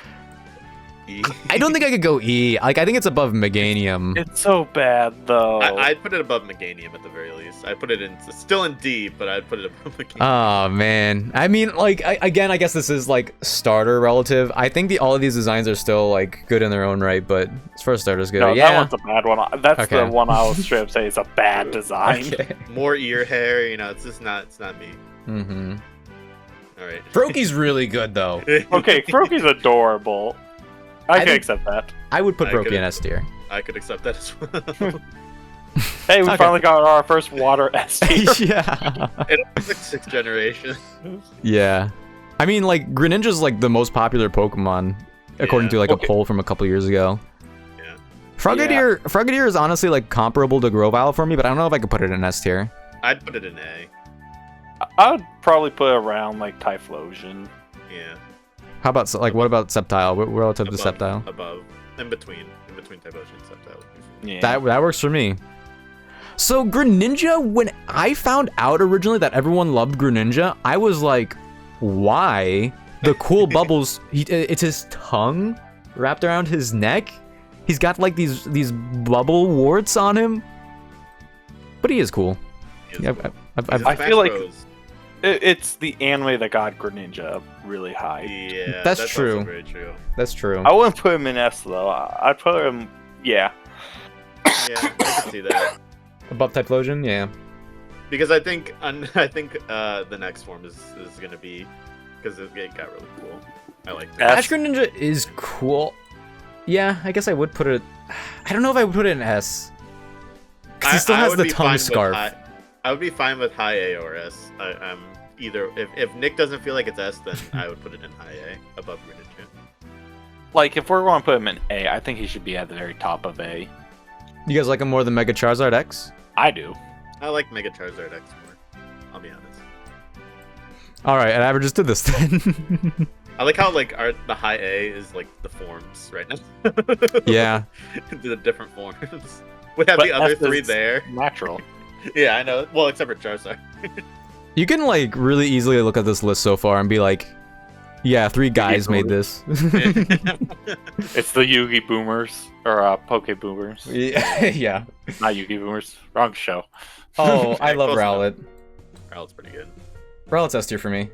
I don't think I could go E. Like I think it's above Meganium. It's so bad though. I'd put it above Meganium at the very least. I'd put it in, still in D, but I'd put it above Meganium. Oh man. I mean, like again, I guess this is like starter relative. I think all of these designs are still like good in their own right, but as far as starters go, No, yeah. that one's a bad one. That's Okay. the one I will straight up say is a bad design. Okay. More ear hair, it's just not. It's not me. Mm-hmm. All right. Froakie's really good though. Okay, Froakie's adorable. I can think- accept that. I would put I Froakie could- in S tier. I could accept that as well. Hey, we Okay. finally got our first water S tier. Yeah. It's like 6th generation. Yeah. I mean, like Greninja's like the most popular Pokemon according Yeah. to like Okay. a poll from a couple years ago. Yeah. Frogadier is honestly like comparable to Grovyle for me, but I don't know if I could put it in S tier. I'd put it in A. I would probably put it around like Typhlosion. Yeah. How about what about Sceptile? We're relative to Above, Sceptile. Above. In between Typhlosion and Sceptile. Yeah. That works for me. So Greninja, when I found out originally that everyone loved Greninja, I was like, why? The cool bubbles. It's his tongue wrapped around his neck. He's got like these bubble warts on him. But he is cool. He is Yeah, cool. I He's a I feel like- Smash Bros. It's the anime that got Greninja really high. Yeah, That's true. Also very true. That's true. I wouldn't put him in S though. I'd put him, yeah. Yeah, I can see that. Above Typhlosion, yeah. Because I think the next form is gonna be, because it got really cool. I like it. Ash Greninja is cool. Yeah, I guess I would put it. I don't know if I would put it in S. Because he still has the tongue scarf. I would be fine with high A or S. I'm either. If Nick doesn't feel like it's S, then I would put it in high A above Greninja. Like, if we're going to put him in A, I think he should be at the very top of A. You guys like him more than Mega Charizard X? I do. I like Mega Charizard X more. I'll be honest. All right, and averages to this then. I like how like the high A is like the forms right now. Yeah. The different forms. We have But the other S three is there. Natural. Yeah, I know. Well, except for Charizard. You can like really easily look at this list so far and be like, yeah, 3 guys made this. It's the Yugi Boomers, or Poke Boomers. Yeah. Yeah. Not Yugi Boomers. Wrong show. Oh, I love Close Rowlet. Rowlet's pretty good. Rowlet's S tier for me.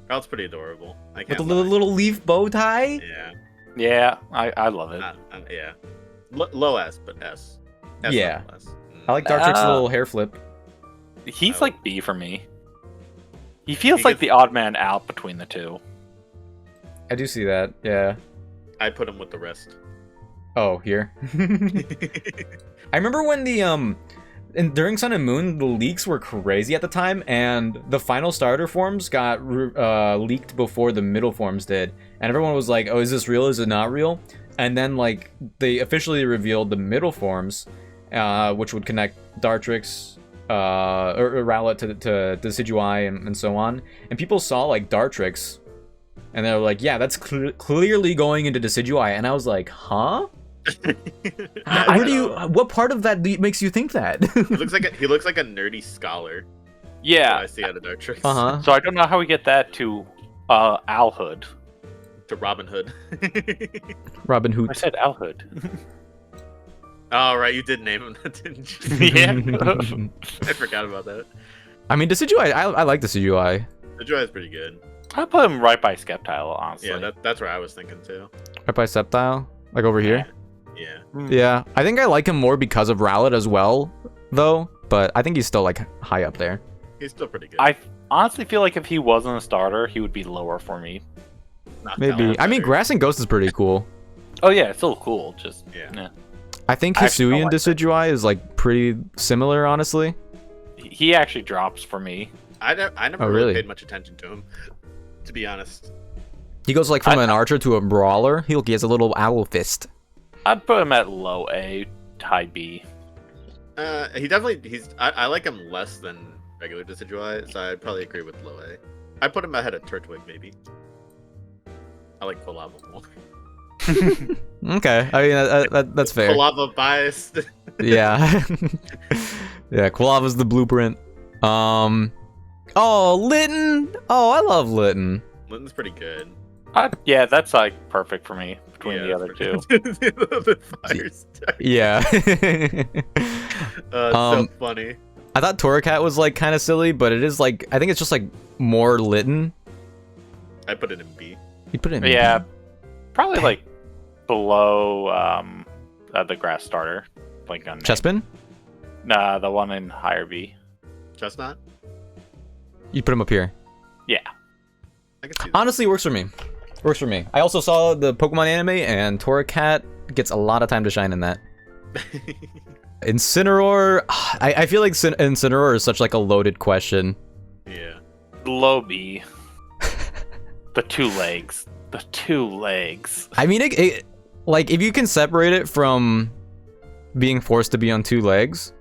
Rowlet's pretty adorable. I With can't the little leaf bow tie. Yeah. Yeah, I love it. Yeah. Low S, but S. S Yeah. S. I like Dartrix's little hair flip. He's like B for me. He feels like the odd man out between the two. I do see that. Yeah. I put him with the rest. Oh, here. I remember when the during Sun and Moon, the leaks were crazy at the time, and the final starter forms got leaked before the middle forms did, and everyone was like, "Oh, is this real? Is it not real?" And then like they officially revealed the middle forms, which would connect Dartrix, or Rowlet to Decidueye and so on, and people saw like Dartrix, and they were like, "Yeah, that's clearly going into Decidueye," and I was like, "Huh?" What part of that makes you think that? he looks like a nerdy scholar. Yeah. I see out of Dartrix. Uh-huh. So I don't know how we get that to Owlhood. To Robin Hood. Robin Hood. I said Owlhood. Oh right, you did name him that, didn't you? Yeah. I forgot about that. I mean, Decidueye, I like Decidueye. The Joy is pretty good. I put him right by Sceptile, honestly. Yeah, that's where I was thinking too. Right by Sceptile? Like over here? Yeah. Yeah. I think I like him more because of Rowlet as well, though. But I think he's still, like, high up there. He's still pretty good. I honestly feel like if he wasn't a starter, he would be lower for me. Not Maybe. talented. I mean, Grass and Ghost is pretty cool. Oh yeah, it's still cool. Just Yeah. I think I actually Hisui don't and like Decidueye is, like, pretty similar, honestly. He actually drops for me. I never Oh, really really? paid much attention to him, to be honest. He goes, like, from an archer to a brawler. He has a little owl fist. I'd put him at low A, high B. I like him less than regular Decidueye, so I'd probably agree with low A. I put him ahead of Turtwig, maybe. I like Quilava more. Okay. I mean, that's fair. Quilava biased. Yeah. Yeah, Quilava's the blueprint. Oh, Litten! Oh, I love Litten. Litten's pretty good. Yeah, that's like perfect for me between the other two. The fires. Yeah. So funny. I thought Torracat was like kind of silly, but it is like I think it's just like more Litten. I put it in B. You put it in. Yeah, probably like below the grass starter, like on Chespin? Nah, the one in higher B. Chestnut? You put him up here. Yeah. I can see that. Honestly, works for me. Works for me. I also saw the Pokemon anime, and Torracat gets a lot of time to shine in that. Incineroar, I feel like Incineroar is such like a loaded question. Yeah. Low B. The two legs. The two legs. I mean, it like if you can separate it from being forced to be on 2 legs,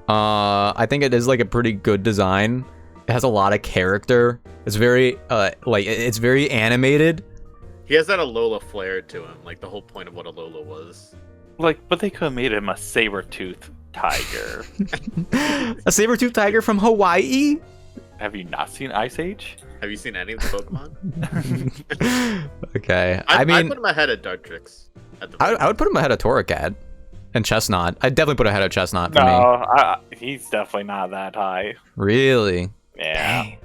I think it is like a pretty good design. It has a lot of character. It's very like it's very animated. He has that Alola flair to him, like the whole point of what Alola was. Like, but they could have made him a saber-toothed tiger. A saber-toothed tiger from Hawaii? Have you not seen Ice Age? Have you seen any of the Pokemon? Okay. I mean, put him ahead of Dartrix. I would put him ahead of Torracat and Chestnut. I'd definitely put ahead of Chestnut for me. No, he's definitely not that high. Really? Yeah. Dang.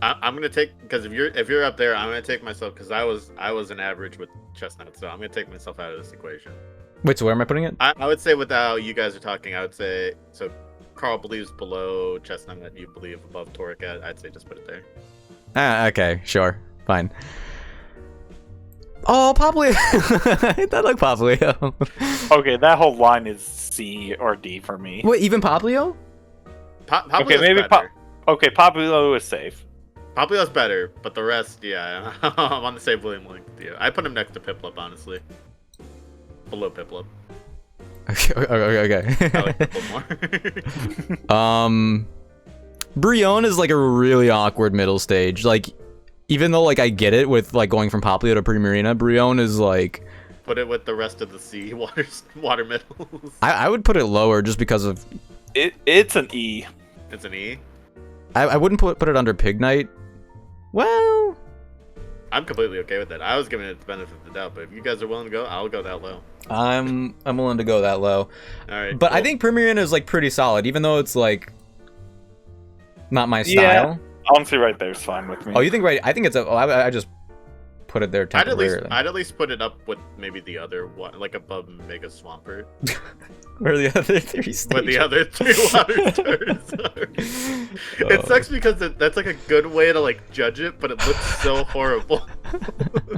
I'm gonna take, because if you're up there, I'm gonna take myself, because I was an average with Chestnut, so I'm gonna take myself out of this equation. Wait, so where am I putting it? I would say, with how you guys are talking, I would say, so Carl believes below Chestnut, you believe above Torracat. I'd say just put it there. Okay, sure, fine. Oh, Paplio. I like Paplio. Okay, that whole line is C or D for me. Wait, even Paplio? Paplio's maybe better. Okay, Paplio is safe. Paplio's better, but the rest, yeah, I'm on the same wavelength with you. I put him next to Piplup, honestly. Below Piplup. Okay. I like Piplup more. Brionne is like a really awkward middle stage. Like, even though like I get it with like going from Paplio to Primarina, Brionne is like. Put it with the rest of the sea water middles. I would put it lower just because of. It's an E. It's an E. I wouldn't put it under Pignite. Well, I'm completely okay with that. I was giving it the benefit of the doubt, but if you guys are willing to go, I'll go that low. I'm willing to go that low. All right. But cool. I think Primarina is like pretty solid, even though it's like not my style. Honestly, right there is fine with me. Oh, you think right? I think it's I just put it there temporarily. I'd at least put it up with maybe the other one, like above Mega Swampert. Where are the other three stages? But the other 3 water turns are. It sucks because that's like a good way to like judge it, but it looks so horrible.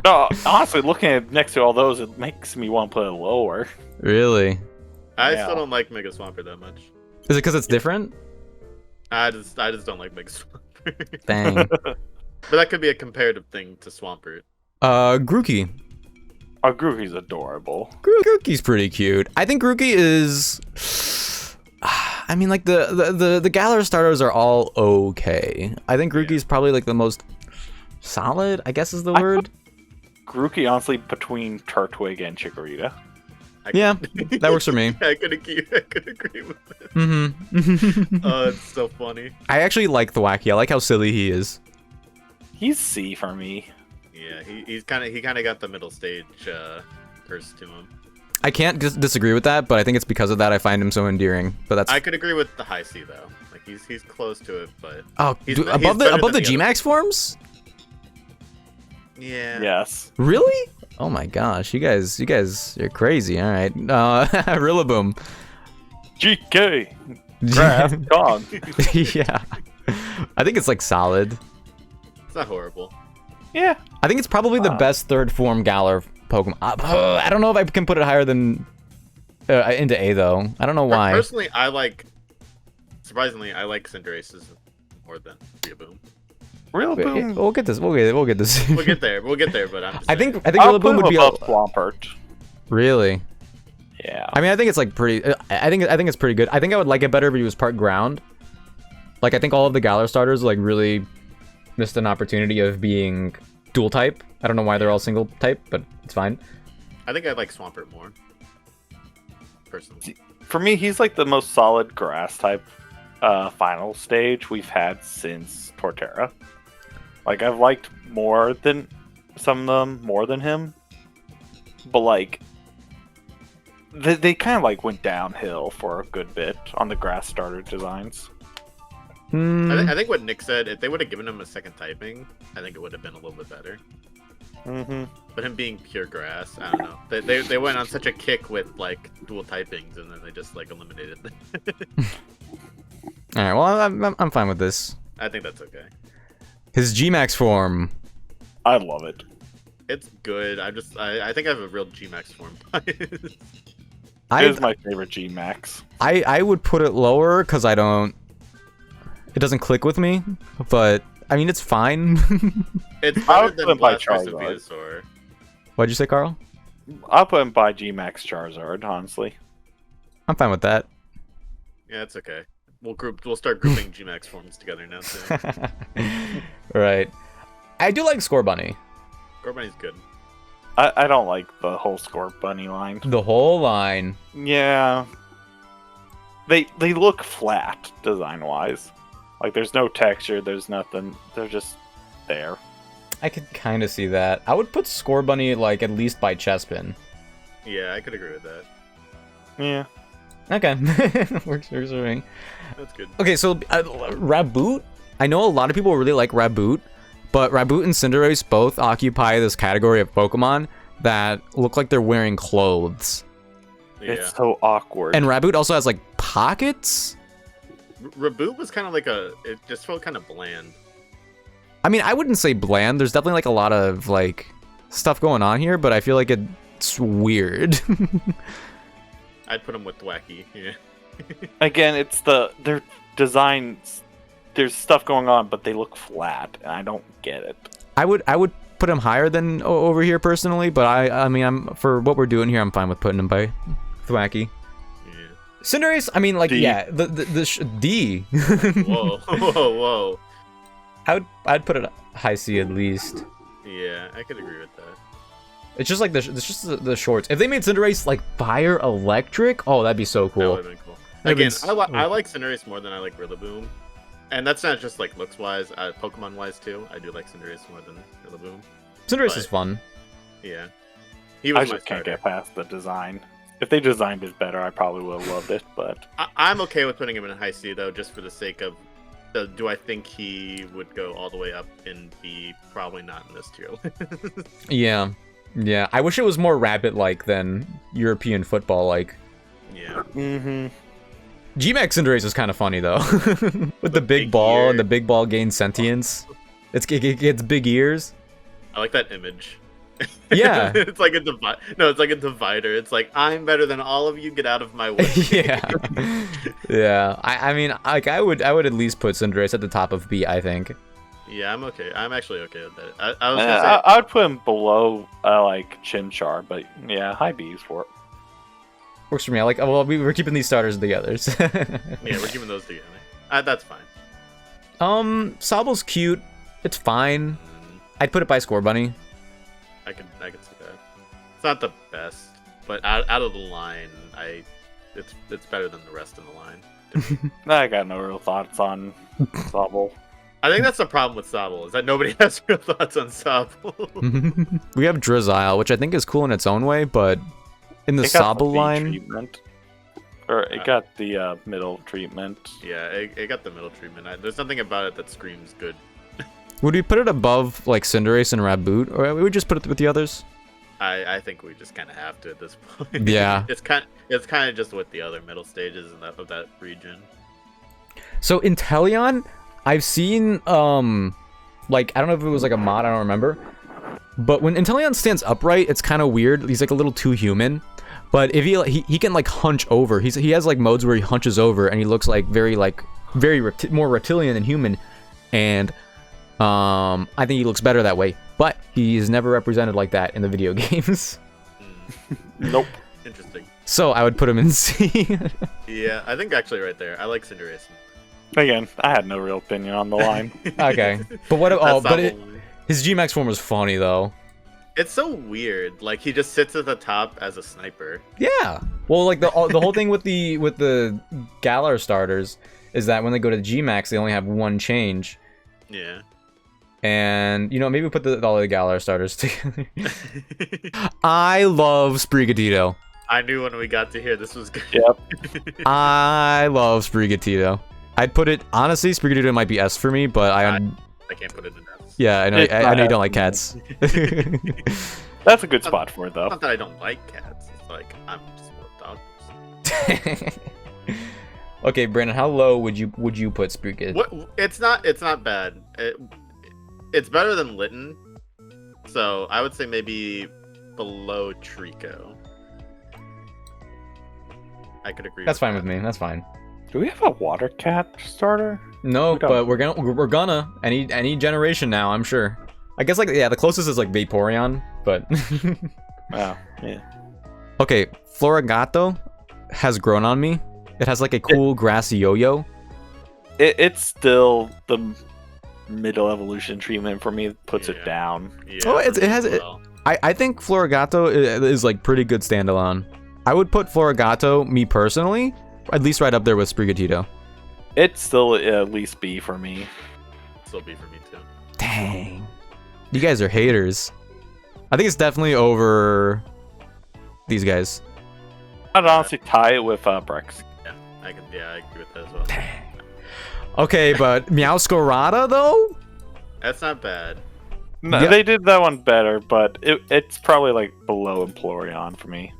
No, honestly, looking at next to all those, it makes me want to put it lower. Really? I Yeah. still don't like Mega Swampert that much. Is it because it's different? I just don't like Mega Swampert. Dang. But that could be a comparative thing to Swampert. Grookey. Oh, Grookey's adorable. Grookey's pretty cute. I think Grookey is. I mean, like the Galar starters are all okay. I think Grookey's probably like the most solid, I guess is the word. Grookey, honestly, between Turtwig and Chikorita. Yeah, that works for me. I could agree with that. Mm-hmm. Oh, it's so funny. I actually like the Wacky. I like how silly he is. He's C for me. Yeah, he kind of got the middle stage curse to him. I can't disagree with that, but I think it's because of that I find him so endearing. But that's. I could agree with the high C though. Like he's close to it, but Oh, he's above better the than G-Max forms? Yeah. Yes. Really? Oh my gosh, you guys, you're crazy. All right, Rillaboom. GK. Grass gone. Yeah, I think it's like solid. It's not horrible. Yeah. I think it's probably the best third form Galar Pokemon. I don't know if I can put it higher than into A though. I don't know why. Personally, surprisingly, I like Cinderaces more than Rillaboom. Rillaboom. We'll get this. We'll get this. We'll get there, but I'm just I think I'll put Rillaboom him would be above Swampert. really. Yeah. I mean, I think it's like pretty. I think it's pretty good. I think I would like it better if he was part ground. Like I think all of the Galar starters like really missed an opportunity of being dual type. I don't know why they're all single type, but it's fine. I think I like Swampert more. Personally. For me, he's like the most solid grass type final stage we've had since Torterra. Like I've liked more than some of them more than him, but like they kind of like went downhill for a good bit on the grass starter designs. I think what Nick said, if they would have given him a second typing, I think it would have been a little bit better. Mm-hmm. But him being pure grass, I don't know. They went on such a kick with like dual typings, and then they just like eliminated them. All right. Well, I'm fine with this. I think that's okay. His G-Max form. I love it. It's good. I think I have a real G-Max form. It is my favorite G-Max. I would put it lower because it doesn't click with me, but I mean it's fine. It's I better would put than him by Blastoise and Charizard. Venusaur. What'd you say, Carl? I'll put him by G-Max Charizard, honestly. I'm fine with that. Yeah, it's okay. We'll start grouping G-Max forms together now too. Right. I do like Scorbunny. Gorbunny's good. I don't like the whole Scorbunny line. The whole line. Yeah. They look flat, design-wise. Like, there's no texture, there's nothing. They're just there. I could kind of see that. I would put Scorbunny, like, at least by Chespin. Yeah, I could agree with that. Yeah. Okay. Works for me. That's good. Okay, so Raboot I know a lot of people really like Raboot, but Raboot and Cinderace both occupy this category of Pokemon that look like they're wearing clothes. Yeah. It's so awkward. And Raboot also has like pockets. Raboot was kind of like it just felt kind of bland. I mean, I wouldn't say bland. There's definitely like a lot of like stuff going on here, but I feel like it's weird. I'd put them with Thwacky. Yeah. Again, it's their designs. There's stuff going on, but they look flat, and I don't get it. I would put him higher than over here personally, but I mean, I'm for what we're doing here, I'm fine with putting him by Thwacky. Yeah. Cinderace, I mean, like, D. yeah, the D. Whoa, whoa. I'd put it high C at least. Yeah, I could agree with that. It's just like the shorts. If they made Cinderace like fire electric, oh, that'd be so That cool. would have been cool. Again, I like Cinderace more than I like Rillaboom. And that's not just like looks-wise, Pokemon-wise too. I do like Cinderace more than Rillaboom. Cinderace is fun. Yeah. He was I my just can't starter. get past the design. If they designed it better, I probably would have loved it, but... I'm okay with putting him in a high C, though, just for the sake of... do I think he would go all the way up in B? Probably not in this tier. Yeah. Yeah. I wish it was more rabbit-like than European football-like. Yeah. Mm-hmm. G-Max Cinderace is kind of funny, though. With the big ball, ear. and the big ball gains sentience. It gets big ears. I like that image. Yeah. It's like a it's like a divider. It's like, I'm better than all of you, get out of my way. Yeah. Yeah. I mean, like, I would at least put Cinderace at the top of B, I think. Yeah, I'm okay. I'm actually okay with that. I was gonna say... I would put him below, like, Chimchar, but yeah, high B's for it. Works for me. I like. Well, we're keeping these starters and the others. Yeah, we're keeping those together. That's fine. Sobble's cute. It's fine. I'd put it by Score Bunny. I can see that. It's not the best, but out of the line, it's better than the rest of the line. I got no real thoughts on Sobble. I think that's the problem with Sobble, is that nobody has real thoughts on Sobble. We have Drizzile, which I think is cool in its own way, but in the Sobble line, treatment. Or it got the middle treatment. Yeah, it got the middle treatment. There's something about it that screams good. would we put it above like Cinderace and Raboot, or we would just put it with the others? I think we just kind of have to at this point. Yeah. It's kind of just with the other middle stages of that region. So Inteleon, I've seen like, I don't know if it was like a mod, I don't remember. But when Inteleon stands upright, it's kind of weird. He's like a little too human. But if he can like hunch over. He has like modes where he hunches over and he looks like very more reptilian than human. And I think he looks better that way. But he's never represented like that in the video games. Nope. Interesting. So I would put him in C. Yeah, I think actually right there. I like Cinderace. Again, I had no real opinion on the line. Okay. But what? Oh, but Sobble. his G-Max form was funny though. It's so weird. Like, he just sits at the top as a sniper. Yeah. Well, like the whole thing with the Galar starters is that when they go to G-Max, they only have one change. Yeah. And, you know, maybe put all the Galar starters together. I love Sprigatito. I knew when we got to here this was good. Yep. I love Sprigatito. I'd put it, honestly, Sprigatito might be S for me, but I can't put it in S. yeah, I know you don't like cats. That's a good spot for it, though. Not that I don't like cats. It's like, I'm just more dog person. Okay, Brandon, how low would you put Sprigatito? What? It's not bad. It's better than Litten. So I would say maybe below Trico. I could agree. That's fine with me. That's fine. Do we have a water cat starter? No, We don't. but we're gonna any generation now, I'm sure. I guess like the closest is like Vaporeon, but Oh, yeah. okay, Florigato has grown on me. It has like a cool grassy yo-yo. It's still the middle evolution treatment for me. Puts it Yeah. down. Yeah, Oh, for it me has as it. well. I think Florigato is like pretty good standalone. I would put Florigato, me personally, at least right up there with Sprigatito. It's still at least B for me. Still be for me too. Dang. You guys are haters. I think it's definitely over these guys. I'd honestly tie it with Brex. I agree with that as well. Okay, but Meowscarada though? That's not bad. No, Yeah. they did that one better, but it's probably like below Emploreon for me.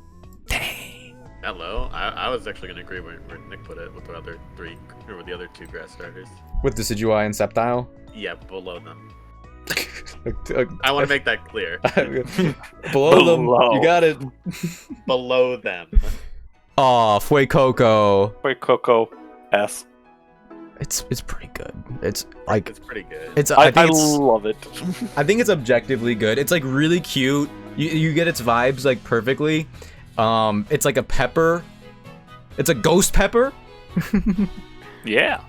Hello. I was actually gonna agree where Nick put it with the other with the other 2 grass starters. With Decidueye and Sceptile? Yeah, below them. Uh, I want to make that clear. Below them. Below. You got it. Below them. Aw, Fuecoco. Wait, Coco S. It's pretty good. It's like It's pretty good. it's I think it's love it. I think it's objectively good. It's like really cute. You get its vibes like perfectly. It's like a pepper. It's a ghost pepper. Yeah.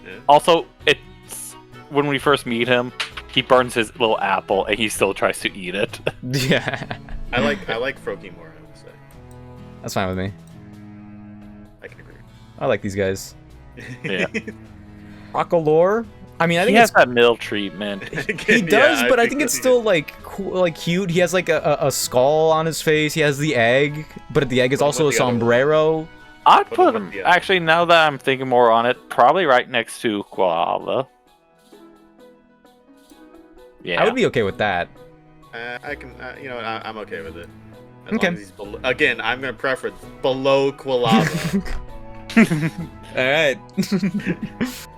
Yeah. Also, it's when we first meet him, he burns his little apple and he still tries to eat it. Yeah. I like Froakie more, I would say. That's fine with me. I can agree. I like these guys. Yeah. Rockalore? I mean, I He think has it's that mill treatment. he does, but I think that it's he still did. like cool, like cute. He has like a skull on his face. He has the egg, but the egg is Put him also a with the other one. sombrero. I'd Put put him him, with the other. actually, now that I'm thinking more on it, probably right next to Koala. Yeah. I would be okay with that. I can, you know what, I'm okay with it. As Okay. long as he's below, again, I'm gonna preference below Quilava. All right.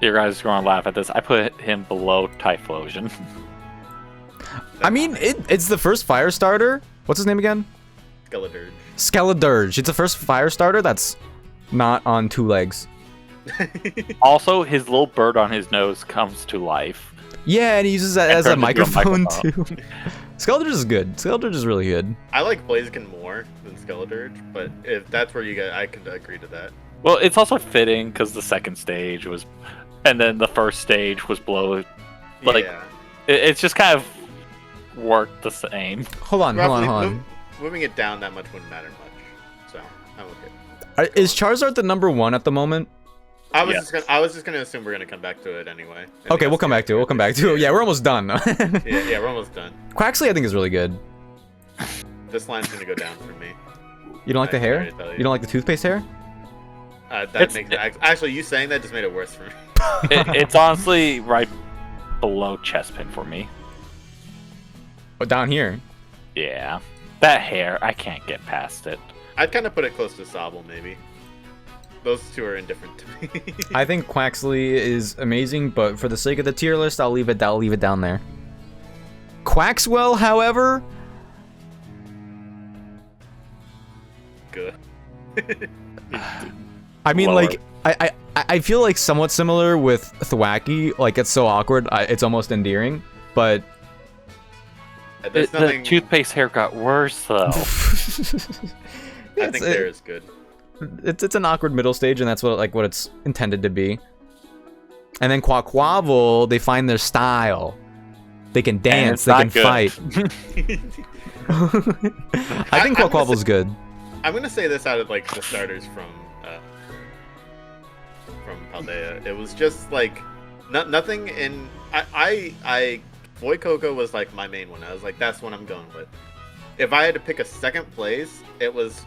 You guys are going to laugh at this. I put him below Typhlosion. I mean, it's the first fire starter. What's his name again? Skeledirge. Skeledirge. It's the first fire starter that's not on 2 legs. Also, his little bird on his nose comes to life. Yeah, and he uses that And as a turns into a microphone microphone. too. Skeledirge is good. Skeledirge is really good. I like Blaziken more than Skeledirge, but if that's where you get, I can agree to that. Well, it's also fitting because the second stage was, and then the first stage was below. Like, yeah. it's just kind of worked the same. Hold on. Moving it down that much wouldn't matter much, so I'm okay. Is Charizard the number 1 at the moment? I was Yes. just gonna assume we're gonna come back to it anyway. Okay, we'll come back to it. We'll come back to it. Yeah, we're almost done. Yeah, we're almost done. Quaxley, I think, is really good. This line's gonna go down for me. You don't like the I can hair? already tell you. You don't like the toothpaste hair? Actually, you saying that just made it worse for me. It's honestly right below Chespin for me. Oh, down here. Yeah. That hair, I can't get past it. I'd kind of put it close to Sobble, maybe. Those 2 are indifferent to me. I think Quaxley is amazing, but for the sake of the tier list, I'll leave it down there. Quaxwell, however, Good. I mean, Lower. like, I feel like somewhat similar with Thwacky. Like, it's so awkward, it's almost endearing. But There's The nothing. toothpaste hair got worse, though. I think there is good. it's an awkward middle stage, and that's what it's intended to be. And then Quaquaval, they find their style. They can dance. They can not good. fight. I think I'm gonna Quaquaval's good. I'm gonna say this out of like the starters from Paldea. It was just like nothing in. I Boy Coco was like my main one. I was like, that's what I'm going with. If I had to pick a second place, it was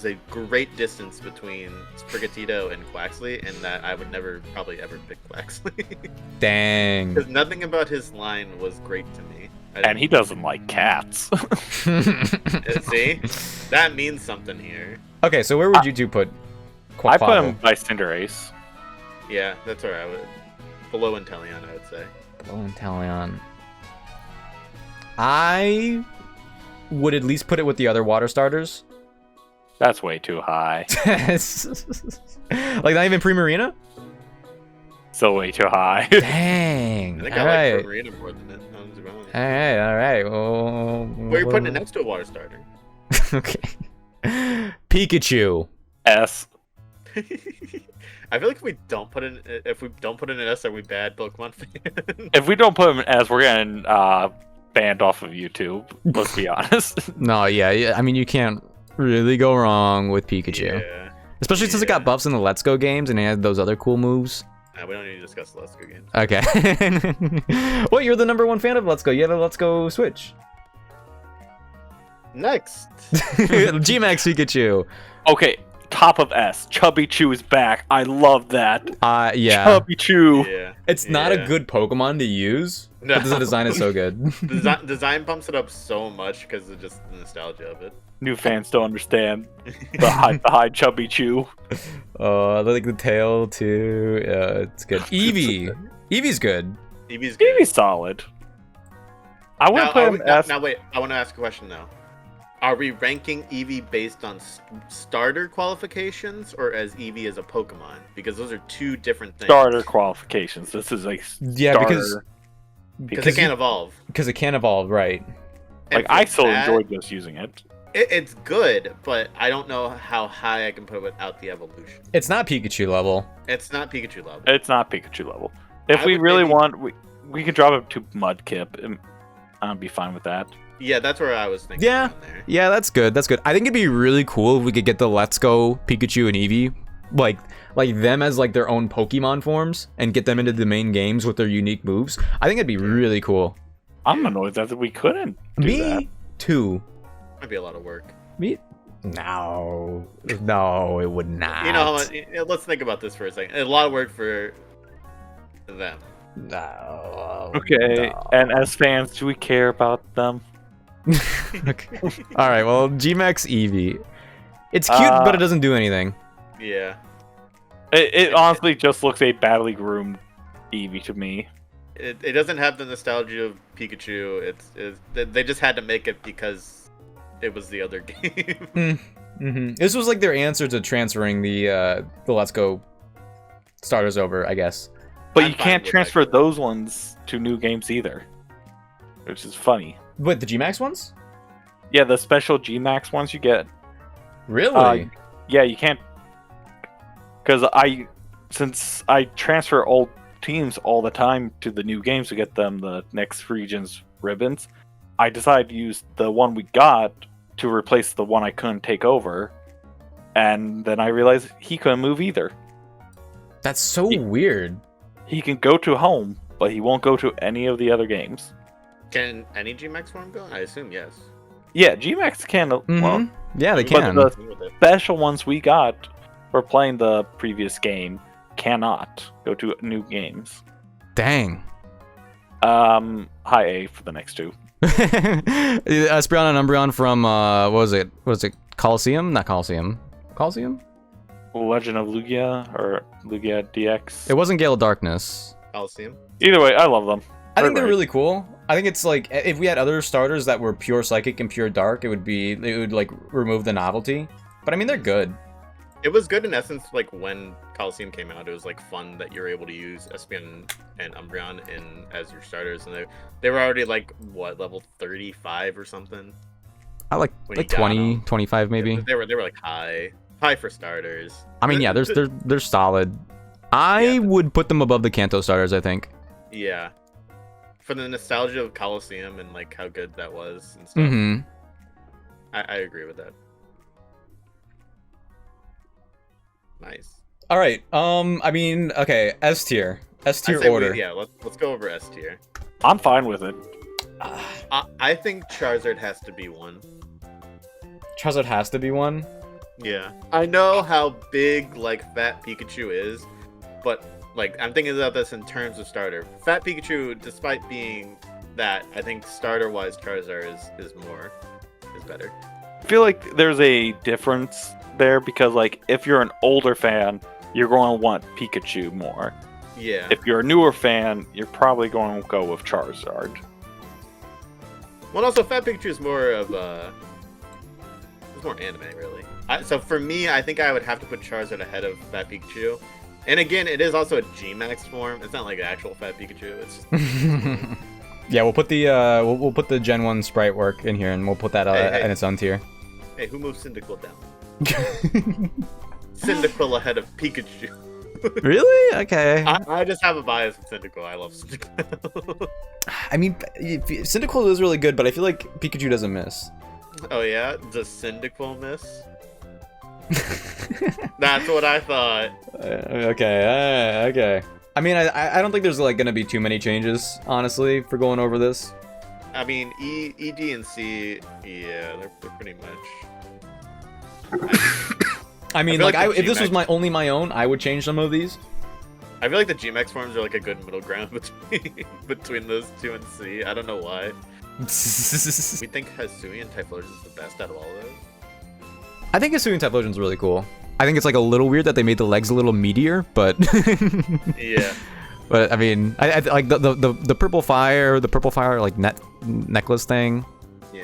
a great distance between Sprigatito and Quaxley, and that I would never probably ever pick Quaxley. Dang. Because nothing about his line was great to me. And he doesn't like cats. See, that means something here. Okay, so where would you 2 put Quaquaval? I put him by Cinderace. Yeah, that's where I would. Below Inteleon, I would say. Below Inteleon. I would at least put it with the other water starters. That's way too high. Like, not even Primarina? Still way too high. Dang. I think All I right. like Marina more than it. All right. Well, Where are you putting it next to a water starter? Okay. Pikachu. S. I feel like if we don't put in an S, are we bad Pokemon fans? If we don't put him in S, we're getting banned off of YouTube. Let's be honest. No, yeah. I mean, you can't really go wrong with Pikachu. Yeah. Especially since it got buffs in the Let's Go games and it had those other cool moves. Nah, we don't need to discuss the Let's Go games. Okay. Well, you're the number 1 fan of Let's Go. You have a Let's Go Switch. Next. G-Max Pikachu. Okay, top of S. Chubby Chew is back. I love that. Yeah. Chubby Chew. Yeah. It's not a good Pokemon to use, No. but the design is so good. Design bumps it up so much because of just the nostalgia of it. New fans don't understand the high Chubby Chew. Oh, I like the tail too. Yeah, it's good. Eevee. Eevee's good. Eevee's good. Eevee's solid. I wouldn't put him as... Now wait, I want to ask a question though. Are we ranking Eevee based on starter qualifications or as Eevee as a Pokemon? Because those are two different things. Starter qualifications. This is like starter. Because it can't evolve. Because it can't evolve, right? Like, I still enjoyed just using it. It's good, but I don't know how high I can put it without the evolution. It's not Pikachu level. It's not Pikachu level. It's not Pikachu level. If we really want, we could drop it to Mudkip, and I'd be fine with that. Yeah, that's where I was thinking. Yeah, yeah, that's good. That's good. I think it'd be really cool if we could get the Let's Go Pikachu and Eevee, like them as like their own Pokemon forms, and get them into the main games with their unique moves. I think it'd be really cool. I'm annoyed that we couldn't do that. Me too. Might be a lot of work. No, it would not. You know, let's think about this for a second. A lot of work for them. No. Okay, no. and as fans, do we care about them? Okay. All right. Well, G-Max Eevee. It's cute, but it doesn't do anything. Yeah. It honestly just looks a badly groomed Eevee to me. It doesn't have the nostalgia of Pikachu. They just had to make it because it was the other game. This was like their answer to transferring the Let's Go starters over, I guess. But you can't transfer those ones to new games either, which is funny. What, the G-Max ones? Yeah, the special G-Max ones you get. Really? Yeah, you can't. Because since I transfer old teams all the time to the new games to get them the next region's ribbons, I decided to use the one we got to replace the one I couldn't take over. And then I realized he couldn't move either. That's so weird. He can go to home, but he won't go to any of the other games. Can any G-Max form go? I assume yes. Yeah, G-Max can. Well, yeah, they can. But the special ones we got for playing the previous game cannot go to new games. Dang. High A for the next two. Espeon and Umbreon from what was it? Coliseum? Not Coliseum. Coliseum? Legend of Lugia or Lugia DX. It wasn't Gale of Darkness. Coliseum. Either way, I love them. I think they're really cool. I think it's like if we had other starters that were pure Psychic and pure Dark, it would like remove the novelty. But I mean, they're good. It was good in essence. Like when Coliseum came out, it was like fun that you're able to use Espeon and Umbreon as your starters, and they were already like what, level 35 or something. I like 20, 25 maybe. They were like high for starters. I mean, yeah, they're solid. I would put them above the Kanto starters, I think. Yeah. For the nostalgia of Coliseum and like how good that was and stuff. I agree with that. Nice. All right. I mean, okay, S tier order. Yeah, let's go over S tier. I'm fine with it. I think Charizard has to be one. Charizard has to be one. Yeah. I know how big like Fat Pikachu is, but like I'm thinking about this in terms of starter. Fat Pikachu, despite being that, I think starter-wise Charizard is better. I feel like there's a difference there because like if you're an older fan, you're going to want Pikachu more. Yeah. If you're a newer fan, you're probably going to go with Charizard. Well, also Fat Pikachu is more of it's more anime, really. So for me, I think I would have to put Charizard ahead of Fat Pikachu. And again, it is also a G-Max form. It's not like an actual Fat Pikachu. It's just... Yeah, we'll put the we'll put the Gen 1 sprite work in here, and we'll put that in its own tier. Hey, who moved Cyndaquil down? Cyndaquil ahead of Pikachu. Really? Okay. I just have a bias with Cyndaquil. I love Cyndaquil. I mean, Cyndaquil is really good, but I feel like Pikachu doesn't miss. Oh yeah? Does Cyndaquil miss? That's what I thought. Okay. I mean, I don't think there's like gonna be too many changes, honestly, for going over this. I mean, E, D, and C, yeah, they're pretty much. I mean, feel like, like the if this was G-Max- only my own, I would change some of these. I feel like the G-Max forms are like a good middle ground between those two and C. I don't know why. We think Hisuian Typhlosion is the best out of all of those. I think Hisuian Typhlosion is really cool. I think it's like a little weird that they made the legs a little meatier, but Yeah. but I mean, I like the purple fire, like necklace thing. Yeah.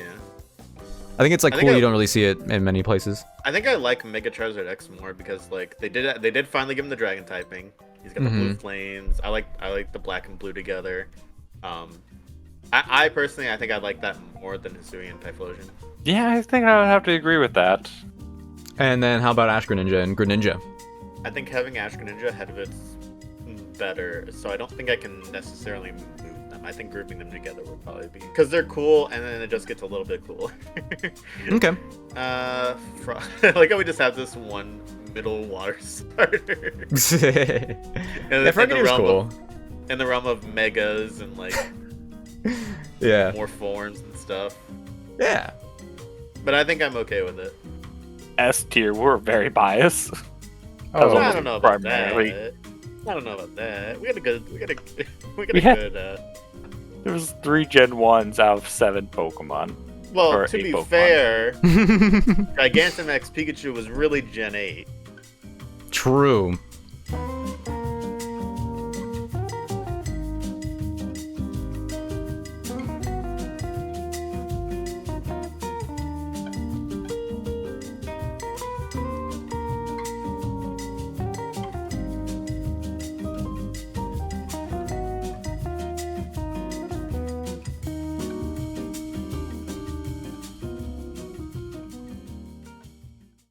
I think it's like I think cool. You don't really see it in many places. I think I like Mega Charizard X more because like they did finally give him the dragon typing. He's got the blue flames. I like the black and blue together. I personally, I think I like that more than Hisuian Typhlosion. Yeah, I think I would have to agree with that. And then how about Ash Greninja and Greninja? I think having Ash Greninja ahead of it's better, so I don't think I can necessarily move them. I think grouping them together would probably be because they're cool, and then it just gets a little bit cooler. Okay. Like how we just have this one middle water starter. Yeah, Fergitter's cool. In the realm of megas and like yeah, more forms and stuff. Yeah. But I think I'm okay with it. S tier, we're very biased. Oh, I don't know about primarily. that. I don't know about that. We got a good. There was 3 Gen 1s out of 7 Pokemon. Well, Or to 8 be Pokemon. fair, Gigantamax Pikachu was really Gen 8. True.